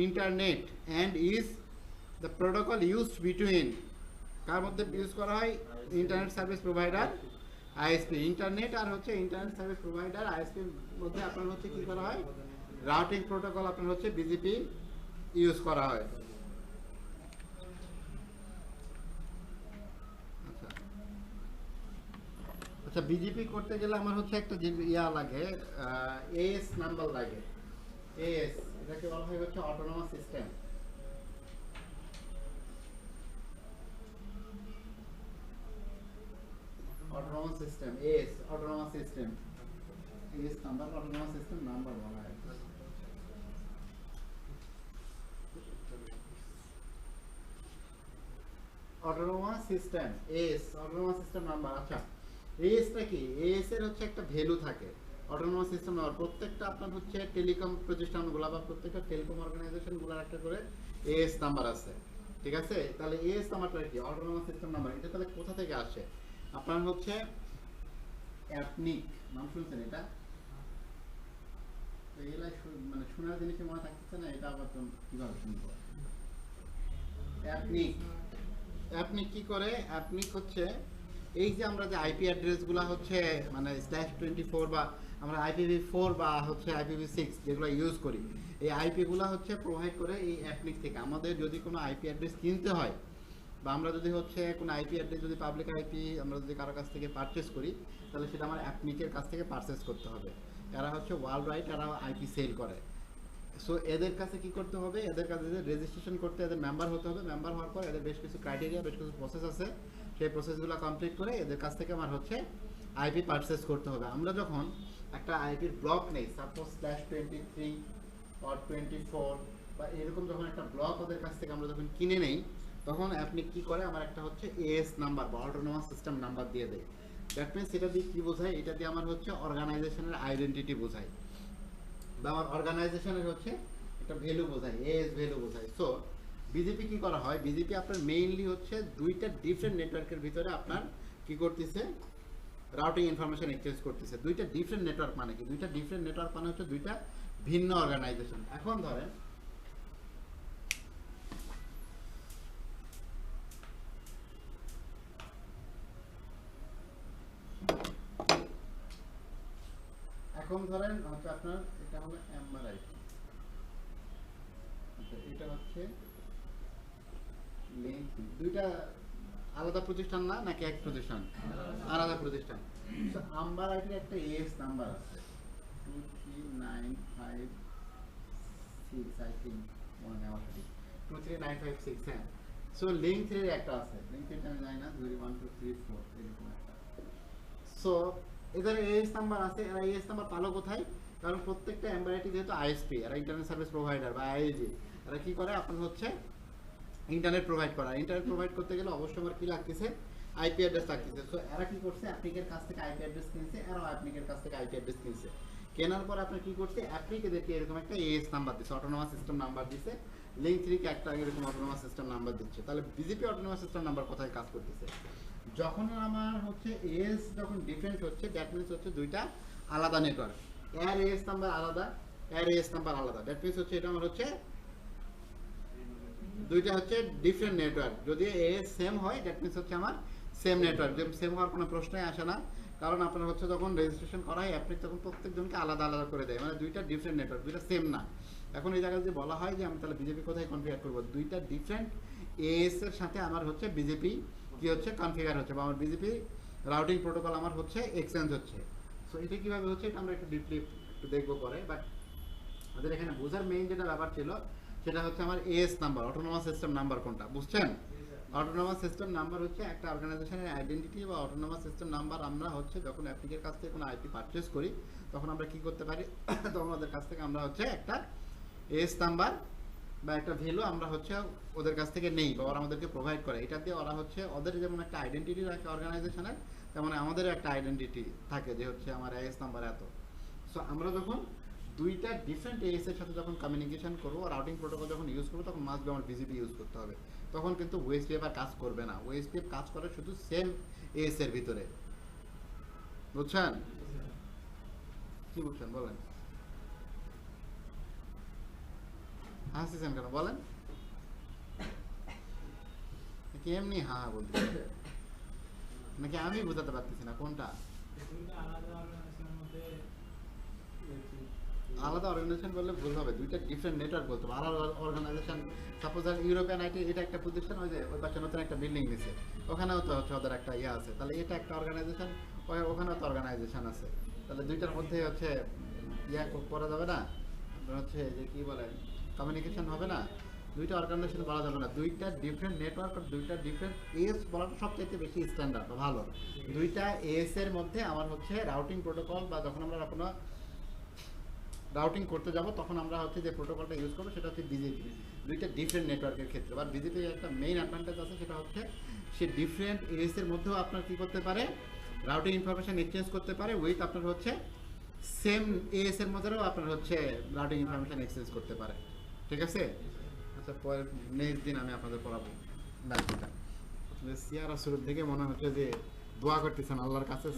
internet and is the protocol used between, কার মধ্যে ইউজ করা হয়? Internet service provider ISP. Internet আর হচ্ছে ইন্টারনেট সার্ভিস প্রোভাইডার আইএসপির মধ্যে আপনার হচ্ছে কি করা হয়? রাউটিং প্রোটোকল আপনার হচ্ছে বিজেপি ইউজ করা হয়। আচ্ছা, বিজেপি করতে গেলে আমার হচ্ছে একটা যে ইয়া লাগে, এএস নাম্বার লাগে। এএস এটাকে বলা হয় হচ্ছে autonomous system. Autonomous system as, autonomous system as number, autonomous system number বলা হয়। Autonomous system as, autonomous system number. আচ্ছা, এএসটা কি? এএস এর হচ্ছে একটা ভ্যালু থাকে, অটোনোমাস সিস্টেম নাম্বার প্রত্যেকটা আপনার হচ্ছে টেলিকম প্রতিষ্ঠানগুলো বা প্রত্যেকটা টেলিকম অর্গানাইজেশনগুলোর একটা করে এএস নাম্বার আছে, ঠিক আছে? তাহলে এএস নাম্বারটা কি? Autonomous system number. এটা তাহলে কোথা থেকে আসে? আপনার হচ্ছে অ্যাপনিক নাম শুনছেন এটা? তো এগুলা মানে শোনার জিনিসে মনে থাকতেছে না, এটা আবার তো কিভাবে শুনবো? অ্যাপনিক, অ্যাপনিক কি করে? অ্যাপনিক হচ্ছে এই যে আমরা যে আইপি অ্যাড্রেসগুলো হচ্ছে মানে /24 বা আমরা IPv4 বা হচ্ছে IPv6 যেগুলো ইউজ করি, এই আইপিগুলো হচ্ছে প্রোভাইড করে এই অ্যাপনিক থেকে। আমাদের যদি কোনো আইপি অ্যাড্রেস কিনতে হয় বা আমরা যদি হচ্ছে কোনো আইপি অ্যাড্রেস যদি পাবলিক আইপি আমরা যদি কারো কাছ থেকে পারচেস করি, তাহলে সেটা আমার অ্যাপনিকের কাছ থেকে পারচেস করতে হবে। এরা হচ্ছে ওয়ার্ল্ড ওয়াইড এরা আইপি সেল করে। সো এদের কাছে কি করতে হবে? এদের কাছে রেজিস্ট্রেশন করতে এদের মেম্বার হতে হবে। মেম্বার হওয়ার পর এদের বেশ কিছু ক্রাইটেরিয়া, বেশ কিছু প্রসেস আছে, সেই প্রসেসগুলো কমপ্লিট করে এদের কাছ থেকে আমার হচ্ছে আইপি পারচেস করতে হবে। আমরা যখন একটা আইপির ব্লক নেই, সাপোজ /23 or 24 বা এরকম যখন একটা ব্লক ওদের কাছ থেকে আমরা যখন কিনে নেই, তখন আপনি কি করে? আমার একটা হচ্ছে এএস নাম্বার বা অটোনোমাস সিস্টেম নাম্বার দিয়ে দেয়। দ্যাট মিনস এটা দিয়ে কী বোঝায়? এটা দিয়ে আমার হচ্ছে অর্গানাইজেশনের আইডেন্টিটি বোঝায় বা আমার অর্গানাইজেশনের হচ্ছে একটা ভ্যালু বোঝায়, এএস ভ্যালু বোঝায়। সো বিজেপি কি করা হয়? বিজেপি আপনার মেইনলি হচ্ছে দুইটা ডিফারেন্ট নেটওয়ার্কের ভিতরে আপনার কি করতেছে? রাউটিং ইনফরমেশন এক্সচেঞ্জ করতেছে। দুইটা ডিফারেন্ট নেটওয়ার্ক মানে কি? দুইটা ডিফারেন্ট নেটওয়ার্ক মানে হচ্ছে দুইটা ভিন্ন অর্গানাইজেশন। এখন ধরেন হচ্ছে আপনার এটা হলো এমআর আইপি, আচ্ছা এটা হচ্ছে লিংক। দুইটা আলাদা প্রতিষ্ঠান না, নাকি এক প্রতিষ্ঠান? আলাদা প্রতিষ্ঠান। তো আম্বার আইপির একটা এএস নাম্বার আছে 23956 আই থিংক, মনে নেওয়া সঠিক 23956। হ্যাঁ, সো লিংক 3 এর একটা আছে, লিংক 3 আমি জানি না 123 4 এরকম একটা। সো এদের এএস নাম্বার আছে। এরা এএস নাম্বার পালো কোথায়? কারণ প্রত্যেকটা এমআরআইটি যেহেতু আইএসপি, এরা ইন্টারনেট সার্ভিস প্রোভাইডার বা আইএজি, এরা কি করে? আপনার হচ্ছে ইন্টারনেট প্রোভাইড করা। ইন্টারনেট প্রোভাইড করতে গেলে অবশ্যই আমার কি লাগতেছে? আইপি অ্যাড্রেস লাগতেছে। সো এরা কি করছে? অ্যাপ্লিকের কাছ থেকে আইপি অ্যাড্রেস কিনছে, এরাও অ্যাপ্লিকের কাছ থেকে আইপি অ্যাড্রেস কিনছে। কেনার পর আপনার কি করছে? অ্যাপ্লিক এদেরকে এরকম একটা এএস নাম্বার দিচ্ছে, অটোনোমাস সিস্টেম নাম্বার দিচ্ছে। লিংক 3 কে একটা এরকম অটোনোমাস সিস্টেম নাম্বার দিচ্ছে। তাহলে বিজেপি অটোনোমাস সিস্টেম নাম্বার কোথায় কাজ করতেছে? যখন আমার হচ্ছে এএস যখন ডিফারেন্ট হচ্ছে, দ্যাট মিনস হচ্ছে দুইটা আলাদা নেটওয়ার্ক। এর এএস নাম্বার আলাদা, এর এএস নাম্বার আলাদা। দ্যাট মিনস হচ্ছে এটা আমার হচ্ছে দুইটা হচ্ছে ডিফারেন্ট নেটওয়ার্ক। যদি এএস সেম হয়, দ্যাট মিনস হচ্ছে আমার সেম নেটওয়ার্ক। যে সেম হওয়ার কোনো প্রশ্নই আসে না, কারণ আপনার হচ্ছে যখন রেজিস্ট্রেশন করা হয় অ্যাপ্লিক, তখন প্রত্যেকজনকে আলাদা আলাদা করে দেয়, মানে দুইটা ডিফারেন্ট নেটওয়ার্ক, দুইটা সেম না। এখন এই জায়গায় যদি বলা হয় যে আমি তাহলে বিজেপি কোথায় কনফিগার করবো? দুইটা ডিফারেন্ট এএস এর সাথে আমার হচ্ছে বিজেপি কি হচ্ছে? কনফিগার হচ্ছে, বা আমার বিজেপি রাউটিং প্রোটোকল আমার হচ্ছে এক্সচেঞ্জ হচ্ছে। সো এটা কিভাবে হচ্ছে এটা আমরা একটু ডিপলি একটু দেখবো পরে। বাট আমাদের এখানে বোঝার মেইন যেটা ব্যাপার ছিল সেটা হচ্ছে আমার as number, autonomous system number কোনটা, বুঝছেন? অটোনোমাস সিস্টেম নাম্বার হচ্ছে একটা অর্গানাইজেশনের আইডেন্টিটি বা অটোনোমাস সিস্টেম নাম্বার। আমরা হচ্ছে যখন অ্যাপ্লিকের কাছ থেকে কোনো আইপি পারচেস করি, তখন আমরা কি করতে পারি? তখন ওদের কাছ থেকে আমরা হচ্ছে একটা এএস নাম্বার বা একটা ভ্যালু আমরা হচ্ছে ওদের কাছ থেকে নেই, বা ওরা আমাদেরকে প্রোভাইড করে। এটা দিয়ে ওরা হচ্ছে ওদের যেমন একটা আইডেন্টিটি রাখে অর্গানাইজেশনের, তেমন আমাদেরও একটা আইডেন্টিটি থাকে যে হচ্ছে আমার এএস নাম্বার এত। সো আমরা যখন দুইটা ডিফারেন্ট এএস এর সাথে যখন কমিউনিকেশন করবো, রাউটিং প্রোটোকল যখন ইউজ করবো, তখন মাস্ট বি আমার বিজিপি ইউজ করতে হবে। তখন কিন্তু ওএসপিএফ আর কাজ করবে না। ওএসপিএফ কাজ করে শুধু সেম এএস এর ভিতরে, বুঝছেন? কি বুঝছেন বলেন? হাসিছেন কেন বলেন? নাকি এমনি হা হা বলতে, নাকি আমি বোঝাতে পারতেছি না কোনটা? আলাদা অর্গানাইজেশন বললে ভুল হবে, দুইটা ডিফারেন্ট নেটওয়ার্ক বলতে হবে। আলাদা অর্গানাইজেশন, সাপোজ ইউরোপিয়ান আইটি এটা একটা প্রতিষ্ঠান, ওই যে ওই পাশে নতুন একটা বিল্ডিং নিছে, ওখানেও তো হচ্ছে ওদের একটা ইয়ে আছে। তাহলে এটা একটা অর্গানাইজেশন, ওখানেও তো অর্গানাইজেশন আছে। তাহলে দুইটার মধ্যে হচ্ছে ইয়া করা যাবে না, হচ্ছে যে কি বলে কমিউনিকেশন হবে না। দুইটা অর্গানাইজেশন বলা যাবে না, দুইটা ডিফারেন্ট নেটওয়ার্ক আর দুইটা ডিফারেন্ট এএস বলাটা সবচেয়ে বেশি স্ট্যান্ডার্ড বা ভালো। দুইটা এএস এর মধ্যে আমার হচ্ছে রাউটিং প্রোটোকল, বা যখন আমরা কোনো রাউটিং করতে যাব তখন আমরা হচ্ছে যে প্রোটোকলটা ইউজ করবো সেটা হচ্ছে বিজেপি। দুইটা ডিফারেন্ট নেটওয়ার্কের ক্ষেত্রে, বা বিজেপির একটা মেইন অ্যাডভান্টেজ আছে, সেটা হচ্ছে সে ডিফারেন্ট এএস এর মধ্যেও আপনার কি করতে পারে? রাউটিং ইনফরমেশন এক্সচেঞ্জ করতে পারে উইথ আপনার হচ্ছে সেম এএস এর মধ্যেও আপনার হচ্ছে রাউটিং ইনফরমেশন এক্সেস করতে পারে। ঠিক আছে? আচ্ছা, পরের নেক্সট দিন আমি আপনাদের পড়াবো বাকিটা। সিয়ারা শুরুর থেকে মনে হচ্ছে যে দোয়া করতেছেন আল্লাহর কাছে